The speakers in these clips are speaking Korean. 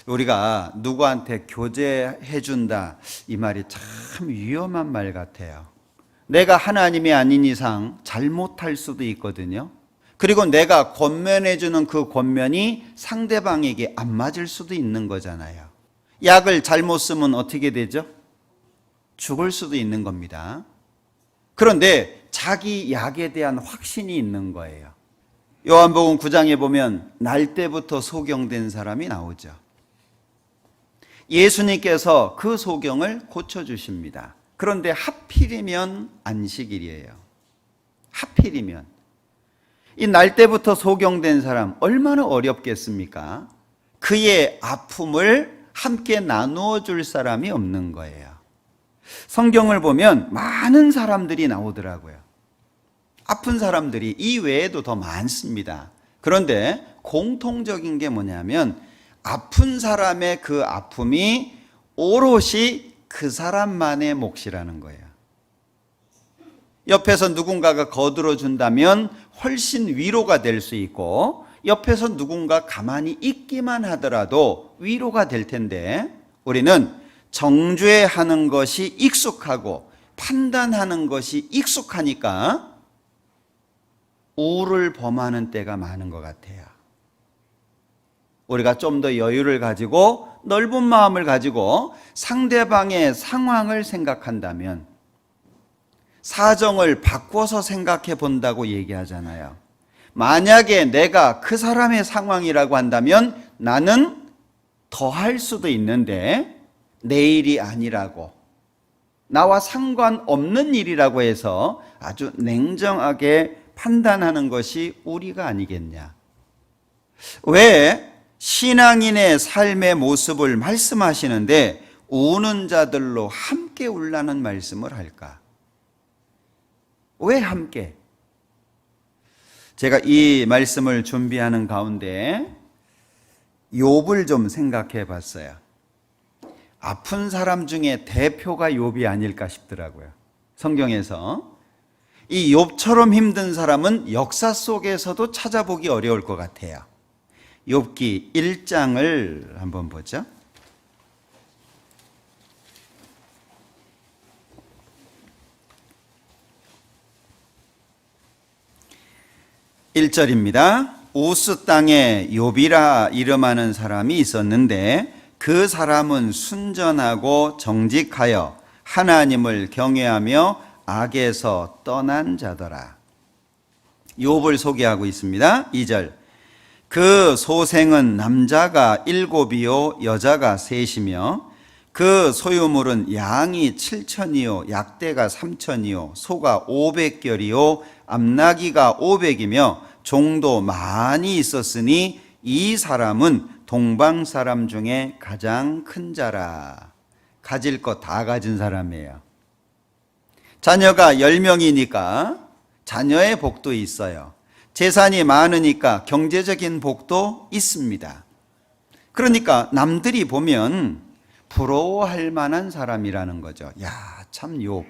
우리가 누구한테 교제해준다, 이 말이 참 위험한 말 같아요. 내가 하나님이 아닌 이상 잘못할 수도 있거든요. 그리고 내가 권면해주는 그 권면이 상대방에게 안 맞을 수도 있는 거잖아요. 약을 잘못 쓰면 어떻게 되죠? 죽을 수도 있는 겁니다. 그런데 자기 약에 대한 확신이 있는 거예요. 요한복음 9장에 보면 날 때부터 소경된 사람이 나오죠. 예수님께서 그 소경을 고쳐주십니다. 그런데 하필이면 안식일이에요. 하필이면. 이 날 때부터 소경된 사람 얼마나 어렵겠습니까? 그의 아픔을 함께 나누어 줄 사람이 없는 거예요. 성경을 보면 많은 사람들이 나오더라고요. 아픈 사람들이 이 외에도 더 많습니다. 그런데 공통적인 게 뭐냐면 아픈 사람의 그 아픔이 오롯이 그 사람만의 몫이라는 거예요. 옆에서 누군가가 거들어 준다면 훨씬 위로가 될 수 있고, 옆에서 누군가 가만히 있기만 하더라도 위로가 될 텐데, 우리는 정죄하는 것이 익숙하고 판단하는 것이 익숙하니까 우를 범하는 때가 많은 것 같아요. 우리가 좀 더 여유를 가지고 넓은 마음을 가지고 상대방의 상황을 생각한다면, 사정을 바꿔서 생각해 본다고 얘기하잖아요. 만약에 내가 그 사람의 상황이라고 한다면 나는 더 할 수도 있는데 내 일이 아니라고, 나와 상관없는 일이라고 해서 아주 냉정하게 판단하는 것이 우리가 아니겠냐. 왜 신앙인의 삶의 모습을 말씀하시는데 우는 자들로 함께 울라는 말씀을 할까? 왜 함께? 제가 이 말씀을 준비하는 가운데 욥을 좀 생각해 봤어요. 아픈 사람 중에 대표가 욥이 아닐까 싶더라고요. 성경에서 이 욥처럼 힘든 사람은 역사 속에서도 찾아보기 어려울 것 같아요. 욥기 1장을 한번 보죠. 1절입니다. 우스 땅에 욥이라 이름하는 사람이 있었는데 그 사람은 순전하고 정직하여 하나님을 경외하며 악에서 떠난 자더라. 욥을 소개하고 있습니다. 2절. 그 소생은 남자가 7이요 여자가 3이며 그 소유물은 양이 7,000이요 약대가 3,000이요 소가 500결이요 암나기가 500이며 종도 많이 있었으니 이 사람은 동방 사람 중에 가장 큰 자라. 가질 것 다 가진 사람이에요. 자녀가 10명이니까 자녀의 복도 있어요. 재산이 많으니까 경제적인 복도 있습니다. 그러니까 남들이 보면 부러워할 만한 사람이라는 거죠. 야, 참 욥.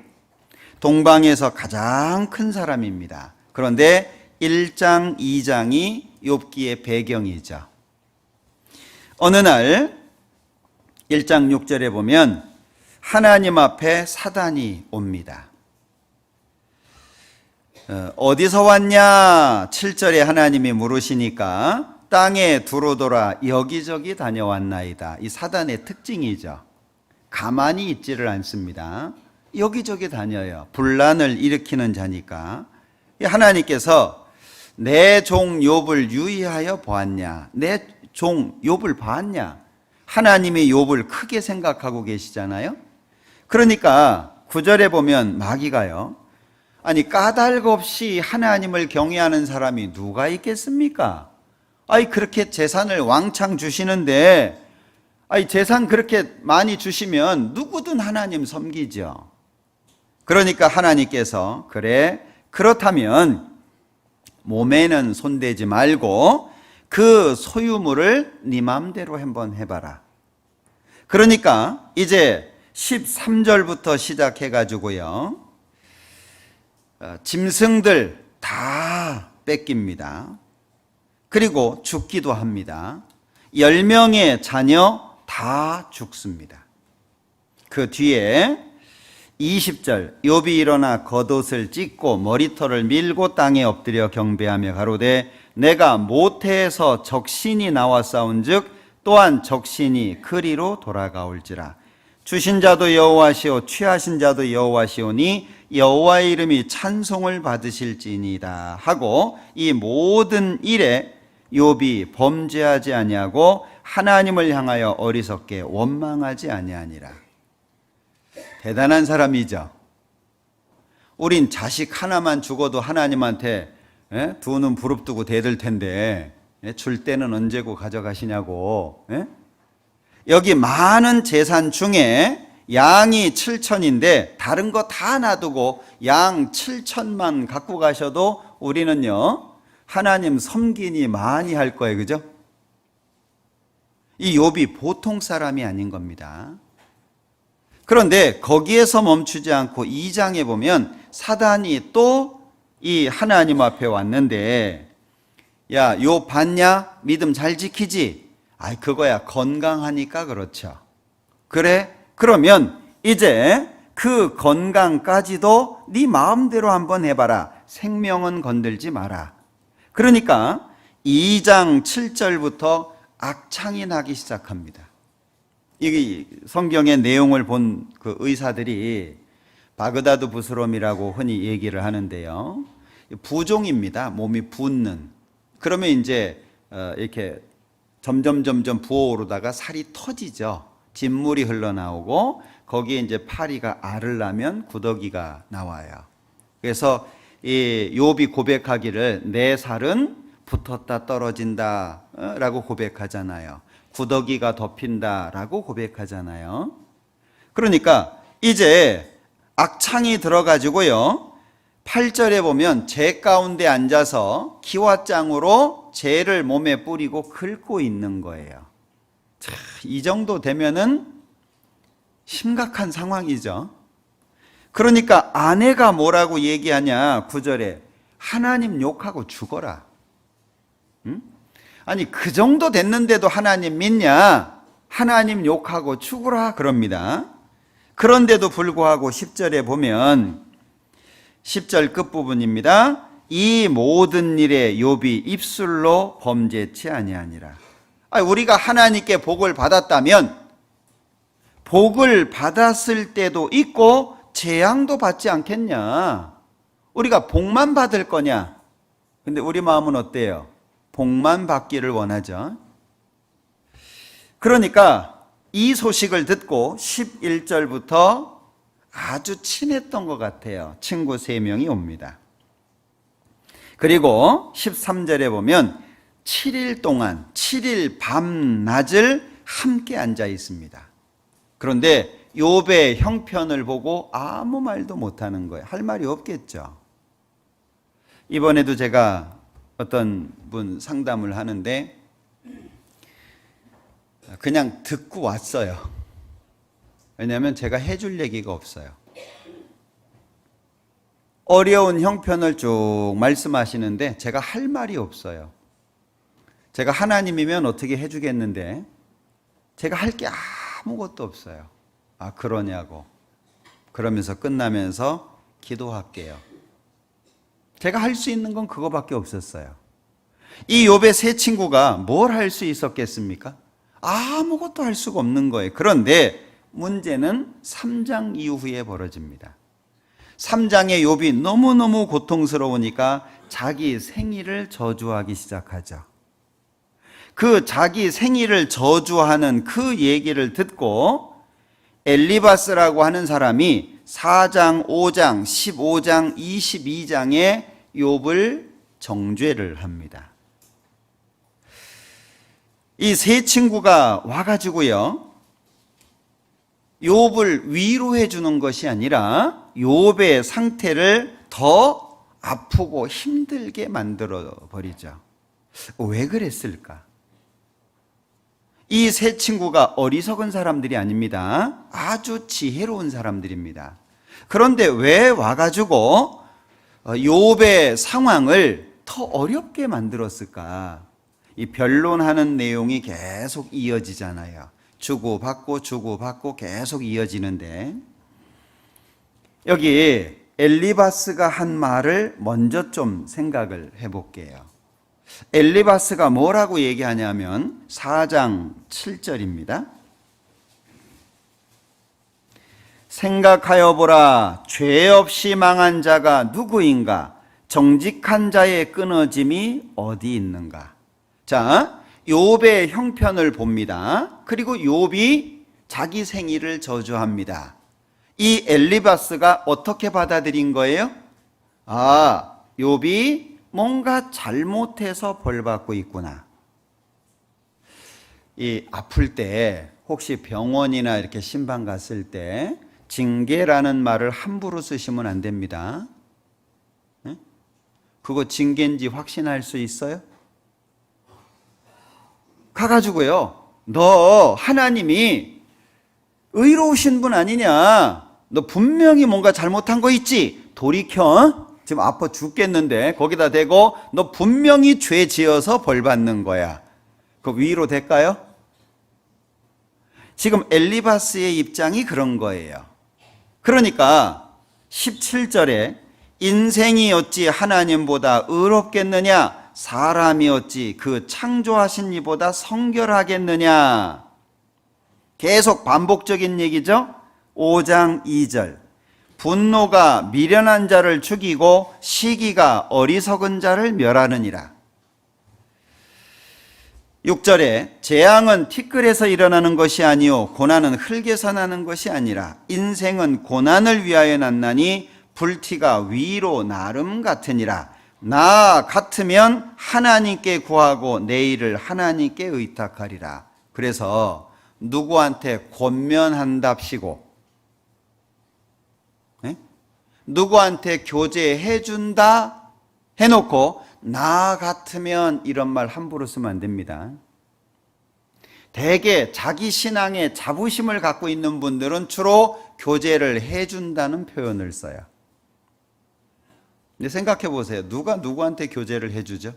동방에서 가장 큰 사람입니다. 그런데 1장, 2장이 욥기의 배경이죠. 어느 날 1장 6절에 보면 하나님 앞에 사단이 옵니다. 어디서 왔냐? 7절에 하나님이 물으시니까 땅에 두루돌아 여기저기 다녀왔나이다. 이 사단의 특징이죠. 가만히 있지를 않습니다. 여기저기 다녀요. 분란을 일으키는 자니까. 하나님께서 내 종 욥을 유의하여 보았냐? 내 종 욥을 봤냐? 하나님이 욥을 크게 생각하고 계시잖아요. 그러니까 9절에 보면 마귀가요, 아니 까닭 없이 하나님을 경외하는 사람이 누가 있겠습니까? 아니 그렇게 재산을 왕창 주시는데, 아니 재산 그렇게 많이 주시면 누구든 하나님 섬기죠. 그러니까 하나님께서 그래 그렇다면 몸에는 손대지 말고 그 소유물을 네 마음대로 한번 해봐라. 그러니까 이제 13절부터 시작해가지고요, 짐승들 다 뺏깁니다. 그리고 죽기도 합니다. 10명의 자녀 다 죽습니다. 그 뒤에 20절 욥이 일어나 겉옷을 찢고 머리털을 밀고 땅에 엎드려 경배하며 가로되 내가 모태에서 적신이 나왔사온즉 또한 적신이 그리로 돌아가올지라. 주신 자도 여호와시오 취하신 자도 여호와시오니 여호와의 이름이 찬송을 받으실지니이다 하고 이 모든 일에 욥이 범죄하지 아니하고 하나님을 향하여 어리석게 원망하지 아니하니라. 대단한 사람이죠. 우린 자식 하나만 죽어도 하나님한테 두 눈 부릅뜨고 대들 텐데 줄 때는 언제고 가져가시냐고. 여기 많은 재산 중에 양이 7천인데 다른 거 다 놔두고 양 7천만 갖고 가셔도 우리는요 하나님 섬기니 많이 할 거예요. 그죠? 이 욥이 보통 사람이 아닌 겁니다. 그런데 거기에서 멈추지 않고 2장에 보면 사단이 또 이 하나님 앞에 왔는데 야, 욥 봤냐? 믿음 잘 지키지? 아이 그거야 건강하니까 그렇죠. 그래? 그러면 이제 그 건강까지도 네 마음대로 한번 해봐라. 생명은 건들지 마라. 그러니까 2장 7절부터 악창이 나기 시작합니다. 이 성경의 내용을 본 그 의사들이 바그다드 부스럼이라고 흔히 얘기를 하는데요. 부종입니다. 몸이 붓는. 그러면 이제 이렇게 점점 부어오르다가 살이 터지죠. 진물이 흘러나오고 거기에 이제 파리가 알을 낳으면 구더기가 나와요. 그래서 이 욥이 고백하기를 내 살은 붙었다 떨어진다라고 고백하잖아요. 구더기가 덮인다라고 고백하잖아요. 그러니까 이제 악창이 들어가지고요. 8절에 보면 재 가운데 앉아서 기와장으로 재를 몸에 뿌리고 긁고 있는 거예요. 자, 이 정도 되면은 심각한 상황이죠. 그러니까 아내가 뭐라고 얘기하냐 9절에 하나님 욕하고 죽어라. 응? 아니 그 정도 됐는데도 하나님 믿냐? 하나님 욕하고 죽으라 그럽니다. 그런데도 불구하고 10절에 보면 10절 끝부분입니다. 이 모든 일에 욥이 입술로 범죄치 아니하니라. 우리가 하나님께 복을 받았다면 복을 받았을 때도 있고 재앙도 받지 않겠냐? 우리가 복만 받을 거냐? 근데 우리 마음은 어때요? 복만 받기를 원하죠. 그러니까 이 소식을 듣고 11절부터 아주 친했던 것 같아요. 친구 3명이 옵니다. 그리고 13절에 보면 7일 동안 7일 밤낮을 함께 앉아 있습니다. 그런데 욥의 형편을 보고 아무 말도 못하는 거예요. 할 말이 없겠죠. 이번에도 제가 어떤 분 상담을 하는데 그냥 듣고 왔어요. 왜냐하면 제가 해줄 얘기가 없어요. 어려운 형편을 쭉 말씀하시는데 제가 할 말이 없어요. 제가 하나님이면 어떻게 해주겠는데 제가 할 게 아무것도 없어요. 아 그러냐고. 그러면서 끝나면서 기도할게요. 제가 할 수 있는 건 그거밖에 없었어요. 이 욥의 세 친구가 뭘 할 수 있었겠습니까? 아무것도 할 수가 없는 거예요. 그런데 문제는 3장 이후에 벌어집니다. 3장의 욥이 너무너무 고통스러우니까 자기 생일을 저주하기 시작하죠. 그 자기 생일을 저주하는 그 얘기를 듣고 엘리바스라고 하는 사람이 4장, 5장, 15장, 22장에 욥을 정죄를 합니다. 이 세 친구가 와가지고요, 욥을 위로해 주는 것이 아니라 욥의 상태를 더 아프고 힘들게 만들어 버리죠. 왜 그랬을까? 이 세 친구가 어리석은 사람들이 아닙니다. 아주 지혜로운 사람들입니다. 그런데 왜 와가지고 욥의 상황을 더 어렵게 만들었을까? 이 변론하는 내용이 계속 이어지잖아요. 주고받고 계속 이어지는데, 여기 엘리바스가 한 말을 먼저 좀 생각을 해볼게요. 엘리바스가 뭐라고 얘기하냐면 4장 7절입니다. 생각하여 보라, 죄 없이 망한 자가 누구인가? 정직한 자의 끊어짐이 어디 있는가? 자, 욥의 형편을 봅니다. 그리고 욥이 자기 생일을 저주합니다. 이 엘리바스가 어떻게 받아들인 거예요? 아, 욥이 뭔가 잘못해서 벌 받고 있구나. 이 아플 때 혹시 병원이나 이렇게 신방 갔을 때 징계라는 말을 함부로 쓰시면 안 됩니다. 네? 그거 징계인지 확신할 수 있어요? 가가지고요, 너 하나님이 의로우신 분 아니냐? 너 분명히 뭔가 잘못한 거 있지? 돌이켜. 지금 아파 죽겠는데 거기다 대고 너 분명히 죄 지어서 벌 받는 거야. 그 위로 될까요? 지금 엘리바스의 입장이 그런 거예요. 그러니까 17절에 인생이 어찌 하나님보다 의롭겠느냐? 사람이 어찌 그 창조하신 이보다 성결하겠느냐? 계속 반복적인 얘기죠. 5장 2절, 분노가 미련한 자를 죽이고 시기가 어리석은 자를 멸하느니라. 6절에 재앙은 티끌에서 일어나는 것이 아니요 고난은 흙에서 나는 것이 아니라 인생은 고난을 위하여 났나니 불티가 위로 나름 같으니라. 나 같으면 하나님께 구하고 내 일을 하나님께 의탁하리라. 그래서 누구한테 권면한답시고, 네? 누구한테 교제해준다 해놓고 나 같으면 이런 말 함부로 쓰면 안 됩니다. 대개 자기 신앙에 자부심을 갖고 있는 분들은 주로 교제를 해준다는 표현을 써요. 근데 생각해 보세요. 누가 누구한테 교제를 해주죠?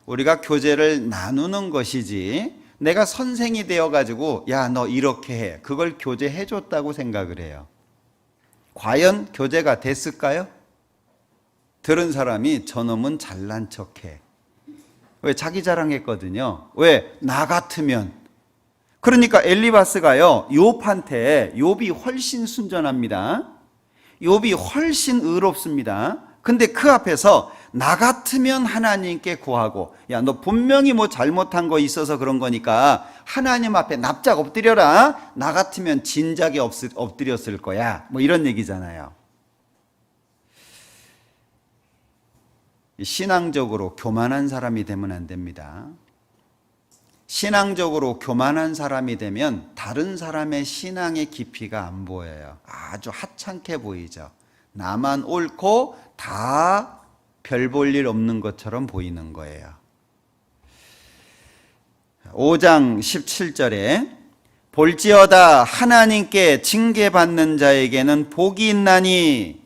우리가 교제를 나누는 것이지 내가 선생이 되어가지고 야, 너 이렇게 해. 그걸 교제해줬다고 생각을 해요. 과연 교제가 됐을까요? 들은 사람이 저놈은 잘난 척해. 왜? 자기 자랑했거든요. 왜? 나 같으면. 그러니까 엘리바스가요, 욥한테, 욥이 훨씬 순전합니다. 욥이 훨씬 의롭습니다. 근데 그 앞에서 나 같으면 하나님께 구하고, 야, 너 분명히 뭐 잘못한 거 있어서 그런 거니까 하나님 앞에 납작 엎드려라. 나 같으면 진작에 엎드렸을 거야. 뭐 이런 얘기잖아요. 신앙적으로 교만한 사람이 되면 안 됩니다. 신앙적으로 교만한 사람이 되면 다른 사람의 신앙의 깊이가 안 보여요. 아주 하찮게 보이죠. 나만 옳고 다 별 볼 일 없는 것처럼 보이는 거예요. 5장 17절에 볼지어다 하나님께 징계받는 자에게는 복이 있나니.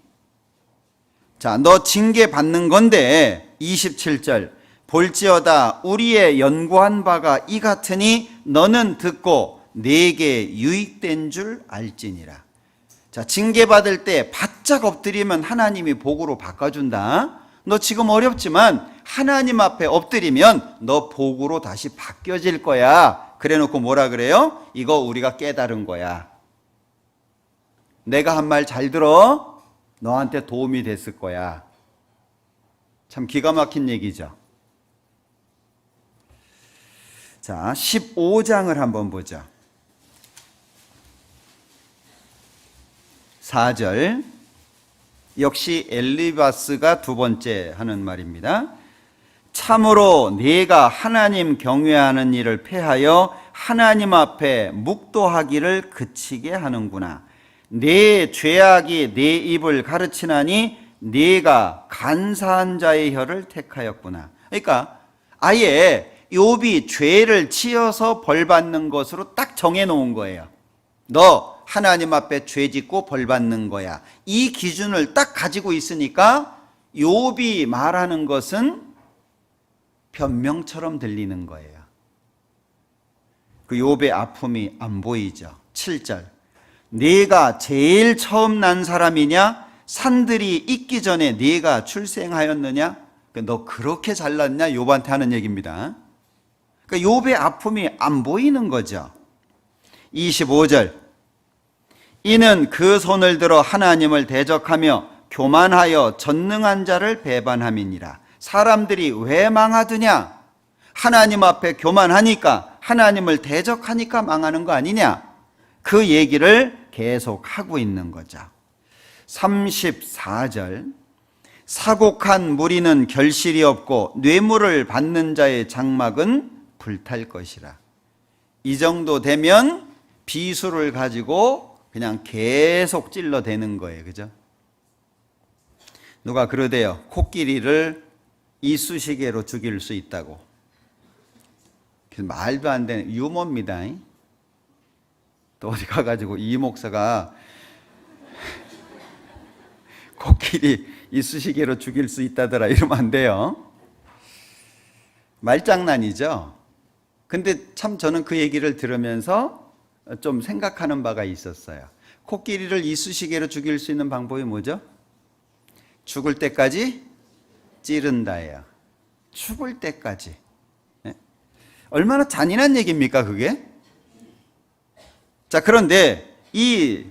자, 너 징계받는 건데 27절 볼지어다 우리의 연구한 바가 이 같으니 너는 듣고 내게 유익된 줄 알지니라. 자, 징계받을 때 바짝 엎드리면 하나님이 복으로 바꿔준다. 너 지금 어렵지만 하나님 앞에 엎드리면 너 복으로 다시 바뀌어질 거야. 그래 놓고 뭐라 그래요? 이거 우리가 깨달은 거야. 내가 한 말 잘 들어. 너한테 도움이 됐을 거야. 참 기가 막힌 얘기죠. 자, 15장을 한번 보죠. 4절, 역시 엘리바스가 두 번째 하는 말입니다. 참으로 네가 하나님 경외하는 일을 패하여 하나님 앞에 묵도하기를 그치게 하는구나. 네 죄악이 네 입을 가르치나니 네가 간사한 자의 혀를 택하였구나. 그러니까 아예 욥이 죄를 지어서 벌 받는 것으로 딱 정해 놓은 거예요. 너 하나님 앞에 죄 짓고 벌 받는 거야. 이 기준을 딱 가지고 있으니까 욥이 말하는 것은 변명처럼 들리는 거예요. 그 욥의 아픔이 안 보이죠. 7절. 네가 제일 처음 난 사람이냐? 산들이 있기 전에 네가 출생하였느냐? 너 그렇게 잘났냐? 욥한테 하는 얘기입니다. 그러니까 욥의 아픔이 안 보이는 거죠. 25절. 이는 그 손을 들어 하나님을 대적하며 교만하여 전능한 자를 배반함이니라. 사람들이 왜 망하드냐? 하나님 앞에 교만하니까, 하나님을 대적하니까 망하는 거 아니냐? 그 얘기를 계속 하고 있는 거죠. 34절. 사곡한 무리는 결실이 없고 뇌물을 받는 자의 장막은 불탈 것이라. 이 정도 되면 비수를 가지고 그냥 계속 찔러대는 거예요. 그죠? 누가 그러대요. 코끼리를 이쑤시개로 죽일 수 있다고. 말도 안 되는 유머입니다. 또 어디 가가지고 이 목사가 코끼리 이쑤시개로 죽일 수 있다더라 이러면 안 돼요. 말장난이죠. 근데 참 저는 그 얘기를 들으면서 좀 생각하는 바가 있었어요. 코끼리를 이쑤시개로 죽일 수 있는 방법이 뭐죠? 죽을 때까지 찌른다예요. 죽을 때까지. 얼마나 잔인한 얘기입니까, 그게? 자, 그런데 이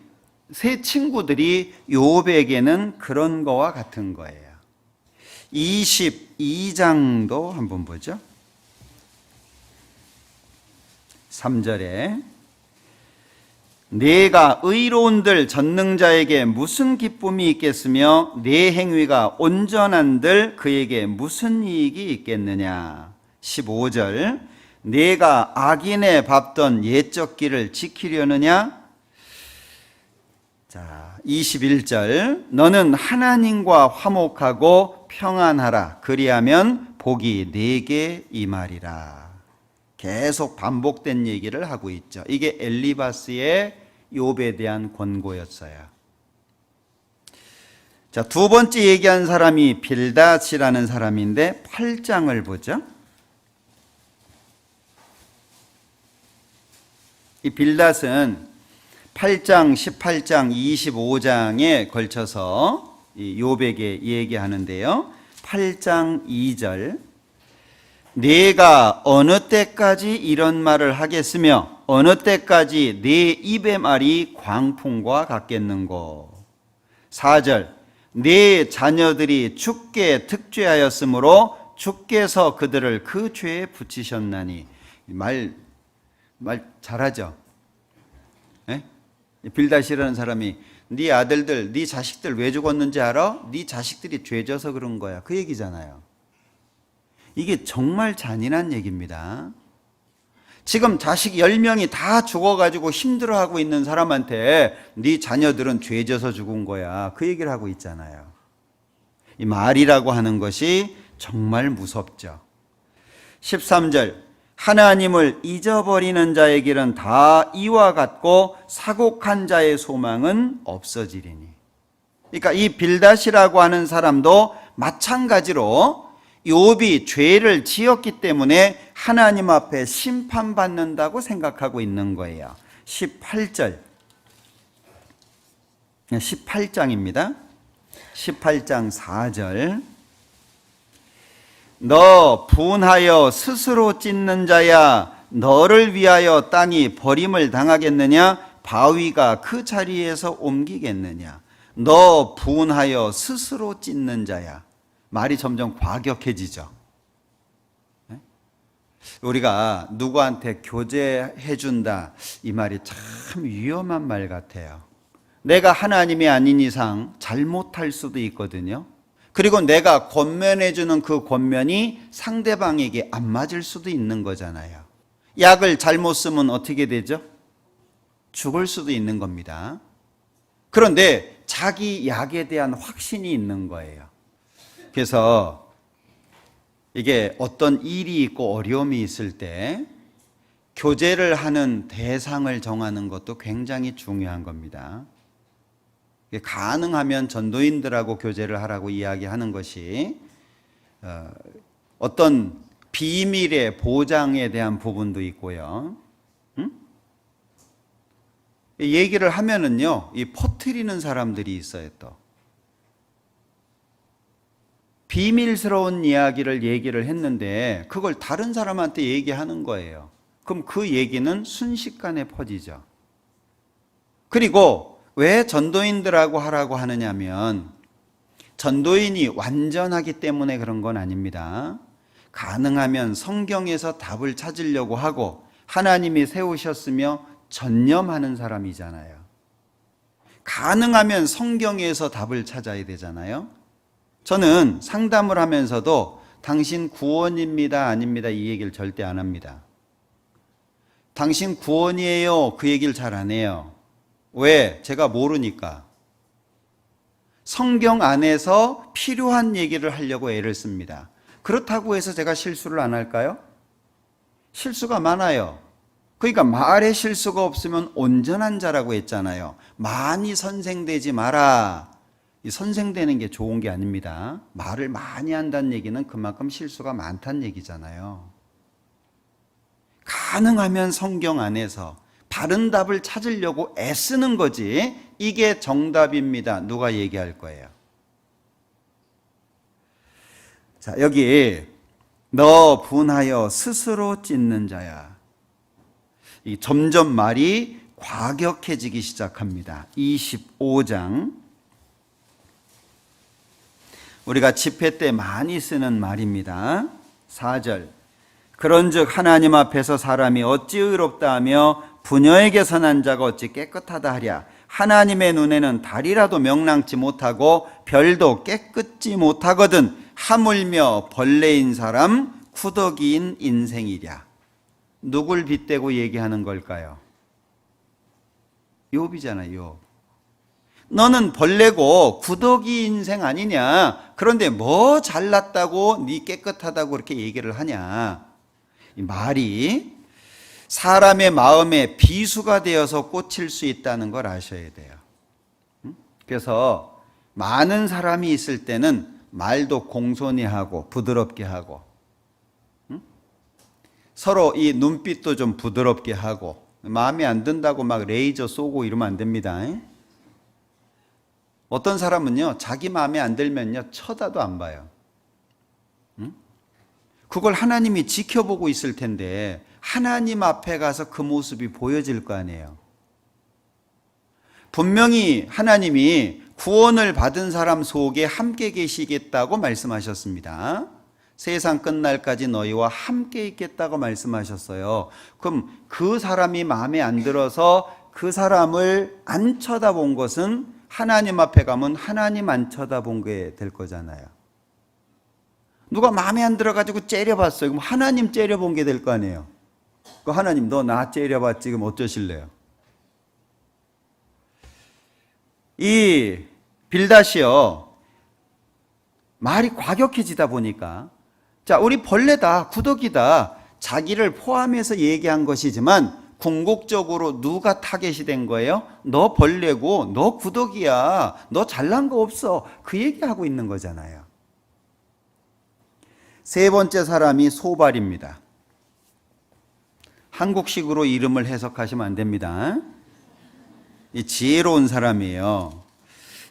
세 친구들이 욥에게는 그런 거와 같은 거예요. 22장도 한번 보죠. 3절에 네가 의로운들 전능자에게 무슨 기쁨이 있겠으며 네 행위가 온전한들 그에게 무슨 이익이 있겠느냐. 15절 네가 악인의 밟던 옛적 길을 지키려느냐. 자, 21절 너는 하나님과 화목하고 평안하라. 그리하면 복이 네게 임하리라. 계속 반복된 얘기를 하고 있죠. 이게 엘리바스의 욥에 대한 권고였어요. 자, 두 번째 얘기한 사람이 빌닷이라는 사람인데 8장을 보죠. 이 빌닷은 8장, 18장, 25장에 걸쳐서 욥에게 얘기하는데요. 8장 2절 네가 어느 때까지 이런 말을 하겠으며 어느 때까지 네 입의 말이 광풍과 같겠는고. 4절 네 자녀들이 주께 득죄하였으므로 주께서 그들을 그 죄에 붙이셨나니. 말 잘하죠. 네? 빌닷이라는 사람이 네 아들들, 네 자식들 왜 죽었는지 알아? 네 자식들이 죄져서 그런 거야. 그 얘기잖아요. 이게 정말 잔인한 얘기입니다. 지금 자식 10명이 다 죽어가지고 힘들어하고 있는 사람한테 네 자녀들은 죄져서 죽은 거야. 그 얘기를 하고 있잖아요. 이 말이라고 하는 것이 정말 무섭죠. 13절 하나님을 잊어버리는 자의 길은 다 이와 같고 사곡한 자의 소망은 없어지리니. 그러니까 이 빌닷이라고 하는 사람도 마찬가지로 욥이 죄를 지었기 때문에 하나님 앞에 심판받는다고 생각하고 있는 거예요. 18절 18장입니다. 18장 4절 너 분하여 스스로 찢는 자야 너를 위하여 땅이 버림을 당하겠느냐 바위가 그 자리에서 옮기겠느냐. 너 분하여 스스로 찢는 자야. 말이 점점 과격해지죠. 우리가 누구한테 교제해 준다 이 말이 참 위험한 말 같아요. 내가 하나님이 아닌 이상 잘못할 수도 있거든요. 그리고 내가 권면해 주는 그 권면이 상대방에게 안 맞을 수도 있는 거잖아요. 약을 잘못 쓰면 어떻게 되죠? 죽을 수도 있는 겁니다. 그런데 자기 약에 대한 확신이 있는 거예요. 그래서 이게 어떤 일이 있고 어려움이 있을 때 교제를 하는 대상을 정하는 것도 굉장히 중요한 겁니다. 가능하면 전도인들하고 교제를 하라고 이야기하는 것이 어떤 비밀의 보장에 대한 부분도 있고요. 얘기를 하면은요, 이 퍼뜨리는 사람들이 있어요. 또 비밀스러운 이야기를 얘기를 했는데 그걸 다른 사람한테 얘기하는 거예요. 그럼 그 얘기는 순식간에 퍼지죠. 그리고 왜 전도인들하고 하라고 하느냐면 전도인이 완전하기 때문에 그런 건 아닙니다. 가능하면 성경에서 답을 찾으려고 하고 하나님이 세우셨으며 전념하는 사람이잖아요. 가능하면 성경에서 답을 찾아야 되잖아요. 저는 상담을 하면서도 당신 구원입니다, 아닙니다 이 얘기를 절대 안 합니다. 당신 구원이에요 그 얘기를 잘 안 해요. 왜? 제가 모르니까. 성경 안에서 필요한 얘기를 하려고 애를 씁니다. 그렇다고 해서 제가 실수를 안 할까요? 실수가 많아요. 그러니까 말에 실수가 없으면 온전한 자라고 했잖아요. 많이 선생되지 마라. 이 선생되는 게 좋은 게 아닙니다. 말을 많이 한다는 얘기는 그만큼 실수가 많다는 얘기잖아요. 가능하면 성경 안에서 바른 답을 찾으려고 애쓰는 거지 이게 정답입니다. 누가 얘기할 거예요? 자, 여기 너 분하여 스스로 찢는 자야. 이 점점 말이 과격해지기 시작합니다. 25장 우리가 집회 때 많이 쓰는 말입니다. 4절 그런즉 하나님 앞에서 사람이 어찌 의롭다 하며 부녀에게 선한 자가 어찌 깨끗하다 하랴. 하나님의 눈에는 달이라도 명랑치 못하고 별도 깨끗지 못하거든 하물며 벌레인 사람 구더기인 인생이랴. 누굴 빗대고 얘기하는 걸까요? 욥이잖아요. 욥. 너는 벌레고 구더기 인생 아니냐. 그런데 뭐 잘났다고 네 깨끗하다고 그렇게 얘기를 하냐. 이 말이 사람의 마음에 비수가 되어서 꽂힐 수 있다는 걸 아셔야 돼요. 그래서 많은 사람이 있을 때는 말도 공손히 하고 부드럽게 하고 서로 이 눈빛도 좀 부드럽게 하고 마음에 안 든다고 막 레이저 쏘고 이러면 안 됩니다. 어떤 사람은요 자기 마음에 안 들면요 쳐다도 안 봐요. 그걸 하나님이 지켜보고 있을 텐데 하나님 앞에 가서 그 모습이 보여질 거 아니에요. 분명히 하나님이 구원을 받은 사람 속에 함께 계시겠다고 말씀하셨습니다. 세상 끝날까지 너희와 함께 있겠다고 말씀하셨어요. 그럼 그 사람이 마음에 안 들어서 그 사람을 안 쳐다본 것은 하나님 앞에 가면 하나님 안 쳐다본 게 될 거잖아요. 누가 마음에 안 들어가지고 째려봤어요. 그럼 하나님 째려본 게 될 거 아니에요. 그 하나님 너 나 째려봤지 그럼 어쩌실래요? 이 빌닷이요 말이 과격해지다 보니까 자 우리 벌레다 구더기다 자기를 포함해서 얘기한 것이지만 궁극적으로 누가 타겟이 된 거예요? 너 벌레고 너 구더기야 너 잘난 거 없어 그 얘기하고 있는 거잖아요. 세 번째 사람이 소발입니다. 한국식으로 이름을 해석하시면 안 됩니다. 이 지혜로운 사람이에요.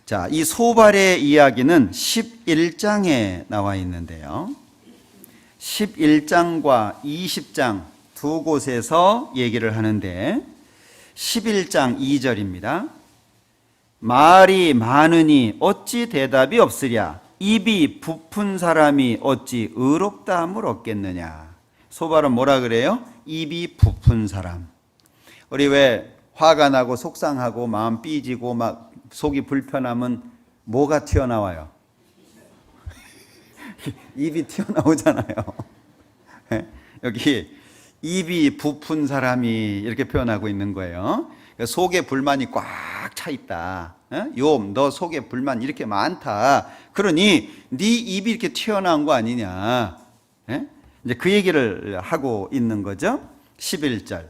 자, 이 소발의 이야기는 11장에 나와 있는데요. 11장과 20장 두 곳에서 얘기를 하는데 11장 2절입니다. 말이 많으니 어찌 대답이 없으랴. 입이 부푼 사람이 어찌 의롭다함을 얻겠느냐. 소발은 뭐라 그래요? 입이 부푼 사람. 우리 왜 화가 나고 속상하고 마음 삐지고 막 속이 불편하면 뭐가 튀어나와요? 입이 튀어나오잖아요. 여기 입이 부푼 사람이 이렇게 표현하고 있는 거예요. 속에 불만이 꽉 차 있다. 욥, 너 속에 불만 이렇게 많다. 그러니 네 입이 이렇게 튀어나온 거 아니냐. 이제 그 얘기를 하고 있는 거죠. 11절.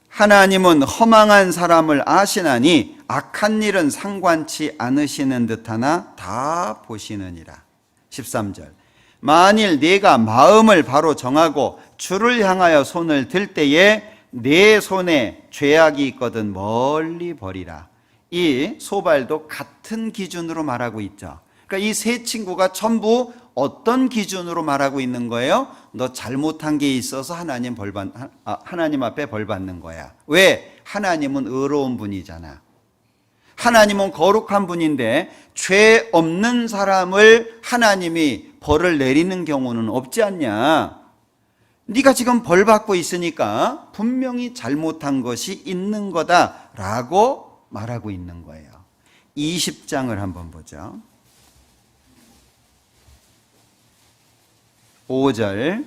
하나님은 허망한 사람을 아시나니 악한 일은 상관치 않으시는 듯하나 다 보시느니라. 13절. 만일 네가 마음을 바로 정하고 주를 향하여 손을 들 때에 내 손에 죄악이 있거든 멀리 버리라. 이 소발도 같은 기준으로 말하고 있죠. 그러니까 이 세 친구가 전부 어떤 기준으로 말하고 있는 거예요? 너 잘못한 게 있어서 하나님 앞에 벌 받는 거야. 왜? 하나님은 의로운 분이잖아. 하나님은 거룩한 분인데 죄 없는 사람을 하나님이 벌을 내리는 경우는 없지 않냐? 네가 지금 벌 받고 있으니까 분명히 잘못한 것이 있는 거다라고 말하고 있는 거예요. 20장을 한번 보죠. 5절.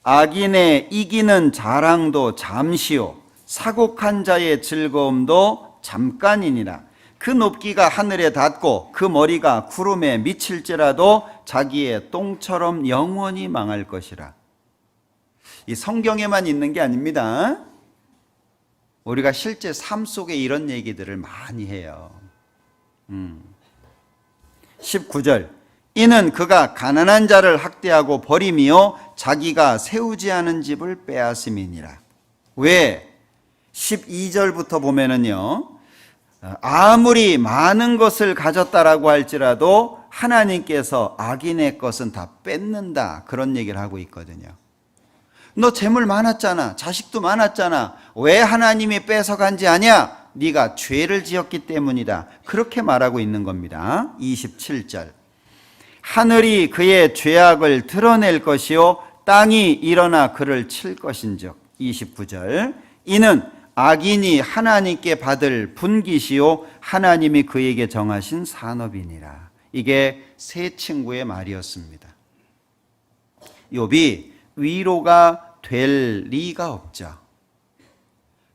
악인의 이기는 자랑도 잠시요 사곡한 자의 즐거움도 잠깐이니라. 그 높기가 하늘에 닿고 그 머리가 구름에 미칠지라도 자기의 똥처럼 영원히 망할 것이라. 이 성경에만 있는 게 아닙니다. 우리가 실제 삶 속에 이런 얘기들을 많이 해요. 19절. 이는 그가 가난한 자를 학대하고 버리며 자기가 세우지 않은 집을 빼앗음이니라. 왜? 12절부터 보면은요, 아무리 많은 것을 가졌다라고 할지라도 하나님께서 악인의 것은 다 뺏는다, 그런 얘기를 하고 있거든요. 너 재물 많았잖아, 자식도 많았잖아, 왜 하나님이 뺏어간지 아냐? 네가 죄를 지었기 때문이다, 그렇게 말하고 있는 겁니다. 27절. 하늘이 그의 죄악을 드러낼 것이요 땅이 일어나 그를 칠 것인즉. 29절. 이는 악인이 하나님께 받을 분깃이요 하나님이 그에게 정하신 산업이니라. 이게 세 친구의 말이었습니다. 욥이 위로가 될 리가 없죠.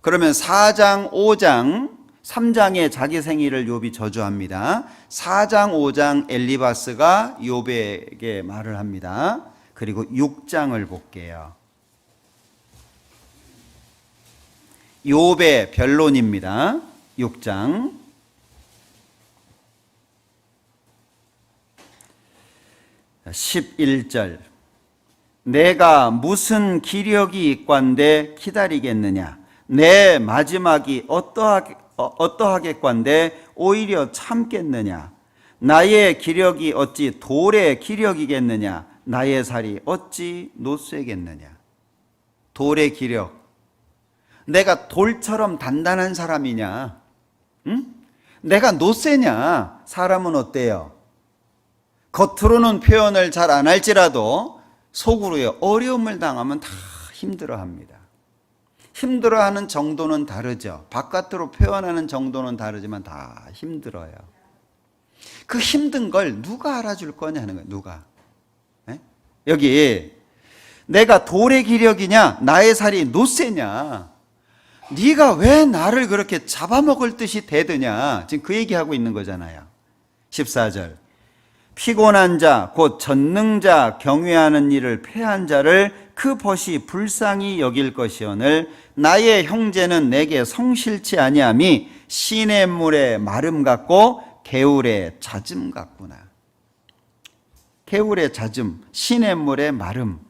그러면 4장, 5장, 3장에 자기 생일을 욥이 저주합니다. 4장, 5장 엘리바스가 욥에게 말을 합니다. 그리고 6장을 볼게요. 욥의 변론입니다. 6장. 11절. 내가 무슨 기력이 있관데 기다리겠느냐? 내 마지막이 어떠하겠관데 오히려 참겠느냐? 나의 기력이 어찌 돌의 기력이겠느냐? 나의 살이 어찌 노쇠겠느냐? 돌의 기력. 내가 돌처럼 단단한 사람이냐? 응? 내가 노쇠냐? 사람은 어때요? 겉으로는 표현을 잘 안 할지라도 속으로요, 어려움을 당하면 다 힘들어합니다. 힘들어하는 정도는 다르죠. 바깥으로 표현하는 정도는 다르지만 다 힘들어요. 그 힘든 걸 누가 알아줄 거냐 하는 거예요. 누가? 네? 여기 내가 돌의 기력이냐 나의 살이 노쇠냐, 네가 왜 나를 그렇게 잡아먹을 듯이 대드냐, 지금 그 얘기하고 있는 거잖아요. 14절. 피곤한 자 곧 전능자 경외하는 일을 패한 자를 그 벗이 불쌍히 여길 것이오늘 나의 형제는 내게 성실치 아니함이 시냇물의 마름 같고 개울의 잦음 같구나. 개울의 잦음, 시냇물의 마름.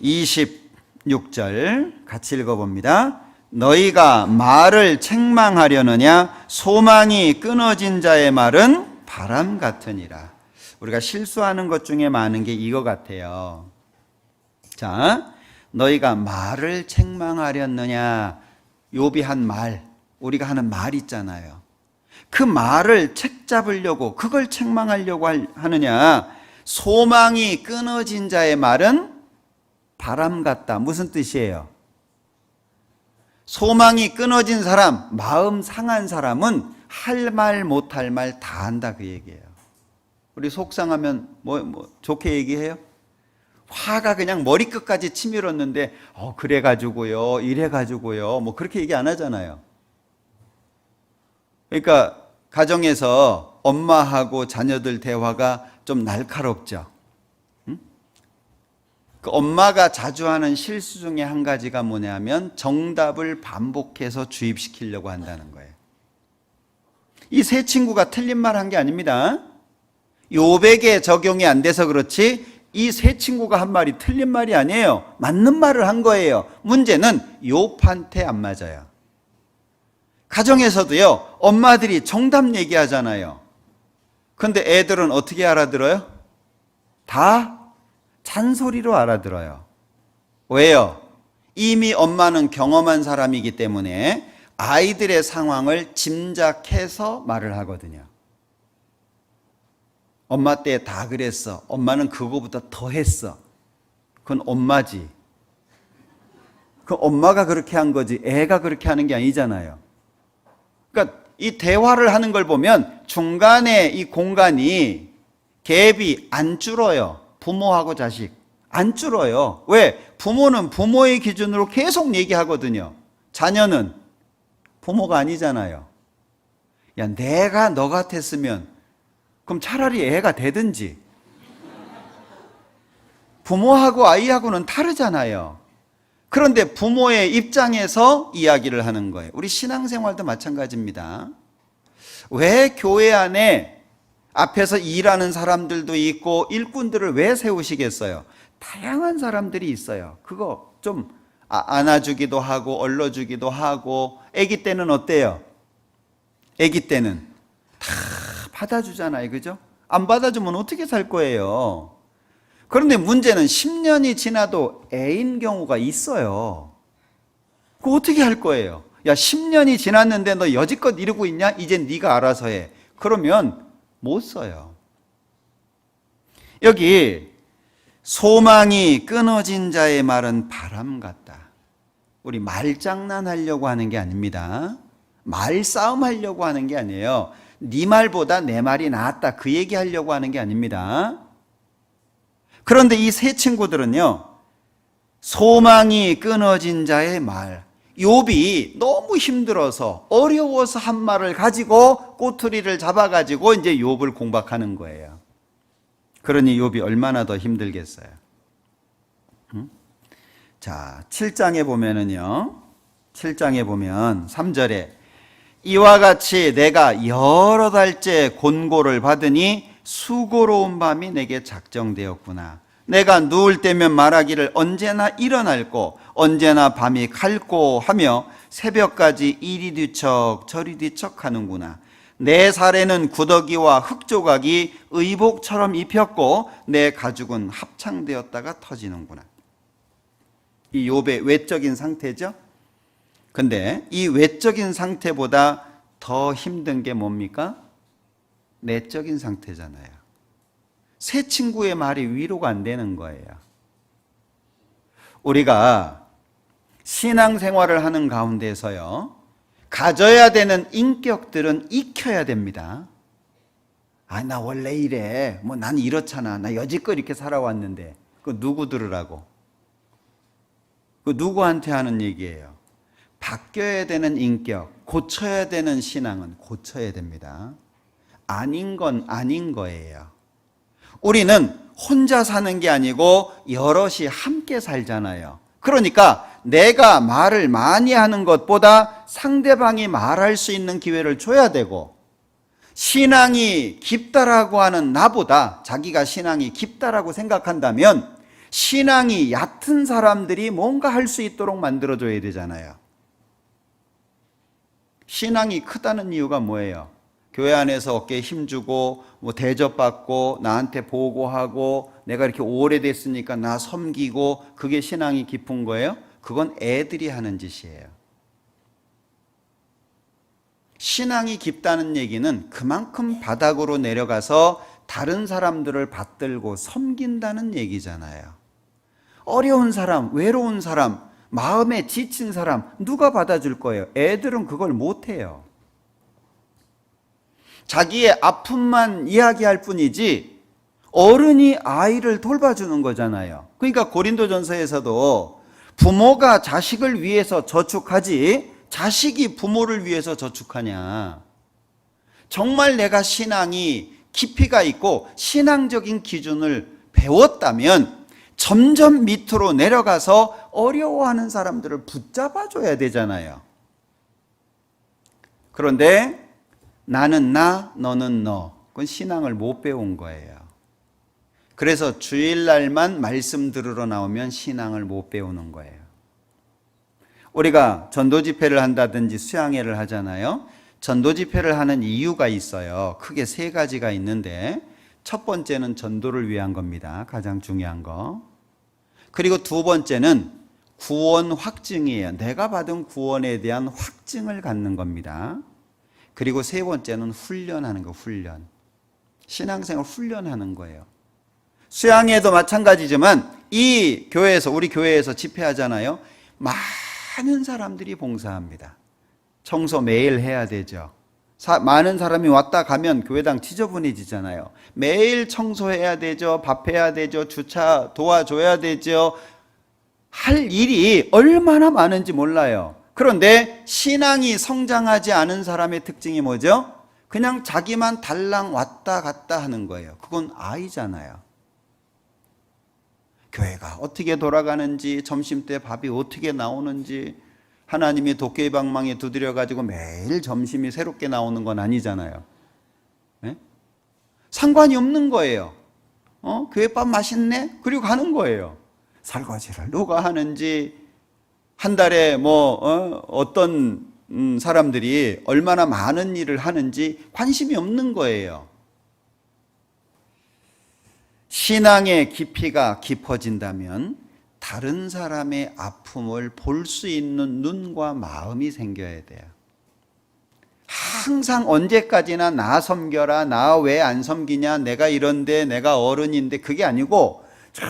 26절 같이 읽어봅니다. 너희가 말을 책망하려느냐? 소망이 끊어진 자의 말은 바람 같으니라. 우리가 실수하는 것 중에 많은 게 이거 같아요. 자, 너희가 말을 책망하려느냐? 욥이 한 말, 우리가 하는 말 있잖아요. 그 말을 책 잡으려고, 그걸 책망하려고 하느냐? 소망이 끊어진 자의 말은 바람 같다. 무슨 뜻이에요? 소망이 끊어진 사람, 마음 상한 사람은 할 말 못할 말 다 한다, 그 얘기예요. 우리 속상하면 좋게 얘기해요? 화가 그냥 머리끝까지 치밀었는데 그래가지고요, 이래가지고요, 그렇게 얘기 안 하잖아요. 그러니까 가정에서 엄마하고 자녀들 대화가 좀 날카롭죠. 그 엄마가 자주 하는 실수 중에 한 가지가 뭐냐면 정답을 반복해서 주입시키려고 한다는 거예요. 이 세 친구가 틀린 말 한 게 아닙니다. 욥에게 적용이 안 돼서 그렇지 이 세 친구가 한 말이 틀린 말이 아니에요. 맞는 말을 한 거예요. 문제는 욥한테 안 맞아요. 가정에서도요, 엄마들이 정답 얘기하잖아요. 근데 애들은 어떻게 알아들어요? 다 잔소리로 알아들어요. 왜요? 이미 엄마는 경험한 사람이기 때문에 아이들의 상황을 짐작해서 말을 하거든요. 엄마 때 다 그랬어. 엄마는 그거보다 더 했어. 그건 엄마지. 그 엄마가 그렇게 한 거지 애가 그렇게 하는 게 아니잖아요. 그러니까 이 대화를 하는 걸 보면 중간에 이 공간이 갭이 안 줄어요. 부모하고 자식 안 줄어요. 왜? 부모는 부모의 기준으로 계속 얘기하거든요. 자녀는 부모가 아니잖아요. 야, 내가 너 같았으면 그럼 차라리 애가 되든지. 부모하고 아이하고는 다르잖아요. 그런데 부모의 입장에서 이야기를 하는 거예요. 우리 신앙생활도 마찬가지입니다. 왜 교회 안에 앞에서 일하는 사람들도 있고 일꾼들을 왜 세우시겠어요? 다양한 사람들이 있어요. 그거 좀 안아주기도 하고 얼러주기도 하고. 아기 때는 어때요? 아기 때는 다 받아주잖아요. 그죠? 안 받아주면 어떻게 살 거예요? 그런데 문제는 10년이 지나도 애인 경우가 있어요. 그거 어떻게 할 거예요? 야, 10년이 지났는데 너 여지껏 이러고 있냐? 이제 네가 알아서 해. 그러면 못 써요. 여기 소망이 끊어진 자의 말은 바람 같다. 우리 말장난하려고 하는 게 아닙니다. 말싸움 하려고 하는 게 아니에요. 네 말보다 내 말이 낫다 그 얘기 하려고 하는 게 아닙니다. 그런데 이 세 친구들은요, 소망이 끊어진 자의 말, 욥이 너무 힘들어서 어려워서 한 말을 가지고 꼬투리를 잡아가지고 이제 욥을 공박하는 거예요. 그러니 욥이 얼마나 더 힘들겠어요. 자, 7장에 보면은요, 7장에 보면 3절에 이와 같이 내가 여러 달째 곤고를 받으니 수고로운 밤이 내게 작정되었구나. 내가 누울 때면 말하기를 언제나 일어날고 언제나 밤이 갈고 하며 새벽까지 이리 뒤척 저리 뒤척 하는구나. 내 살에는 구더기와 흙조각이 의복처럼 입혔고 내 가죽은 합창되었다가 터지는구나. 이 욥의 외적인 상태죠. 근데 이 외적인 상태보다 더 힘든 게 뭡니까? 내적인 상태잖아요. 새 친구의 말이 위로가 안 되는 거예요. 우리가 신앙생활을 하는 가운데서요, 가져야 되는 인격들은 익혀야 됩니다. 아, 나 원래 이래. 뭐 난 이렇잖아. 나 여지껏 이렇게 살아왔는데. 그 누구 들으라고? 그 누구한테 하는 얘기예요? 바뀌어야 되는 인격, 고쳐야 되는 신앙은 고쳐야 됩니다. 아닌 건 아닌 거예요. 우리는 혼자 사는 게 아니고 여럿이 함께 살잖아요. 그러니까 내가 말을 많이 하는 것보다 상대방이 말할 수 있는 기회를 줘야 되고, 신앙이 깊다라고 하는 나보다 자기가 신앙이 깊다라고 생각한다면 신앙이 얕은 사람들이 뭔가 할 수 있도록 만들어줘야 되잖아요. 신앙이 크다는 이유가 뭐예요? 교회 안에서 어깨에 힘주고 뭐 대접받고 나한테 보고하고 내가 이렇게 오래됐으니까 나 섬기고, 그게 신앙이 깊은 거예요? 그건 애들이 하는 짓이에요. 신앙이 깊다는 얘기는 그만큼 바닥으로 내려가서 다른 사람들을 받들고 섬긴다는 얘기잖아요. 어려운 사람, 외로운 사람, 마음에 지친 사람 누가 받아줄 거예요? 애들은 그걸 못해요. 자기의 아픔만 이야기할 뿐이지 어른이 아이를 돌봐주는 거잖아요. 그러니까 고린도전서에서도 부모가 자식을 위해서 저축하지 자식이 부모를 위해서 저축하냐. 정말 내가 신앙이 깊이가 있고 신앙적인 기준을 배웠다면 점점 밑으로 내려가서 어려워하는 사람들을 붙잡아줘야 되잖아요. 그런데 나는 나, 너는 너. 그건 신앙을 못 배운 거예요. 그래서 주일날만 말씀 들으러 나오면 신앙을 못 배우는 거예요. 우리가 전도 집회를 한다든지 수양회를 하잖아요. 전도 집회를 하는 이유가 있어요. 크게 세 가지가 있는데, 첫 번째는 전도를 위한 겁니다. 가장 중요한 거. 그리고 두 번째는 구원 확증이에요. 내가 받은 구원에 대한 확증을 갖는 겁니다. 그리고 세 번째는 훈련하는 거, 훈련. 신앙생활 훈련하는 거예요. 수양회도 마찬가지지만 이 교회에서, 우리 교회에서 집회하잖아요. 많은 사람들이 봉사합니다. 청소 매일 해야 되죠. 많은 사람이 왔다 가면 교회당 지저분해지잖아요. 매일 청소해야 되죠. 밥해야 되죠. 주차 도와줘야 되죠. 할 일이 얼마나 많은지 몰라요. 그런데 신앙이 성장하지 않은 사람의 특징이 뭐죠? 그냥 자기만 달랑 왔다 갔다 하는 거예요. 그건 아이잖아요. 교회가 어떻게 돌아가는지, 점심때 밥이 어떻게 나오는지, 하나님이 도깨비 방망이 두드려가지고 매일 점심이 새롭게 나오는 건 아니잖아요. 네? 상관이 없는 거예요. 교회밥 맛있네? 그리고 가는 거예요. 설거지를 누가 하는지, 한 달에 어떤 사람들이 얼마나 많은 일을 하는지 관심이 없는 거예요. 신앙의 깊이가 깊어진다면 다른 사람의 아픔을 볼 수 있는 눈과 마음이 생겨야 돼요. 항상 언제까지나 나 섬겨라, 나 왜 안 섬기냐, 내가 이런데, 내가 어른인데, 그게 아니고 저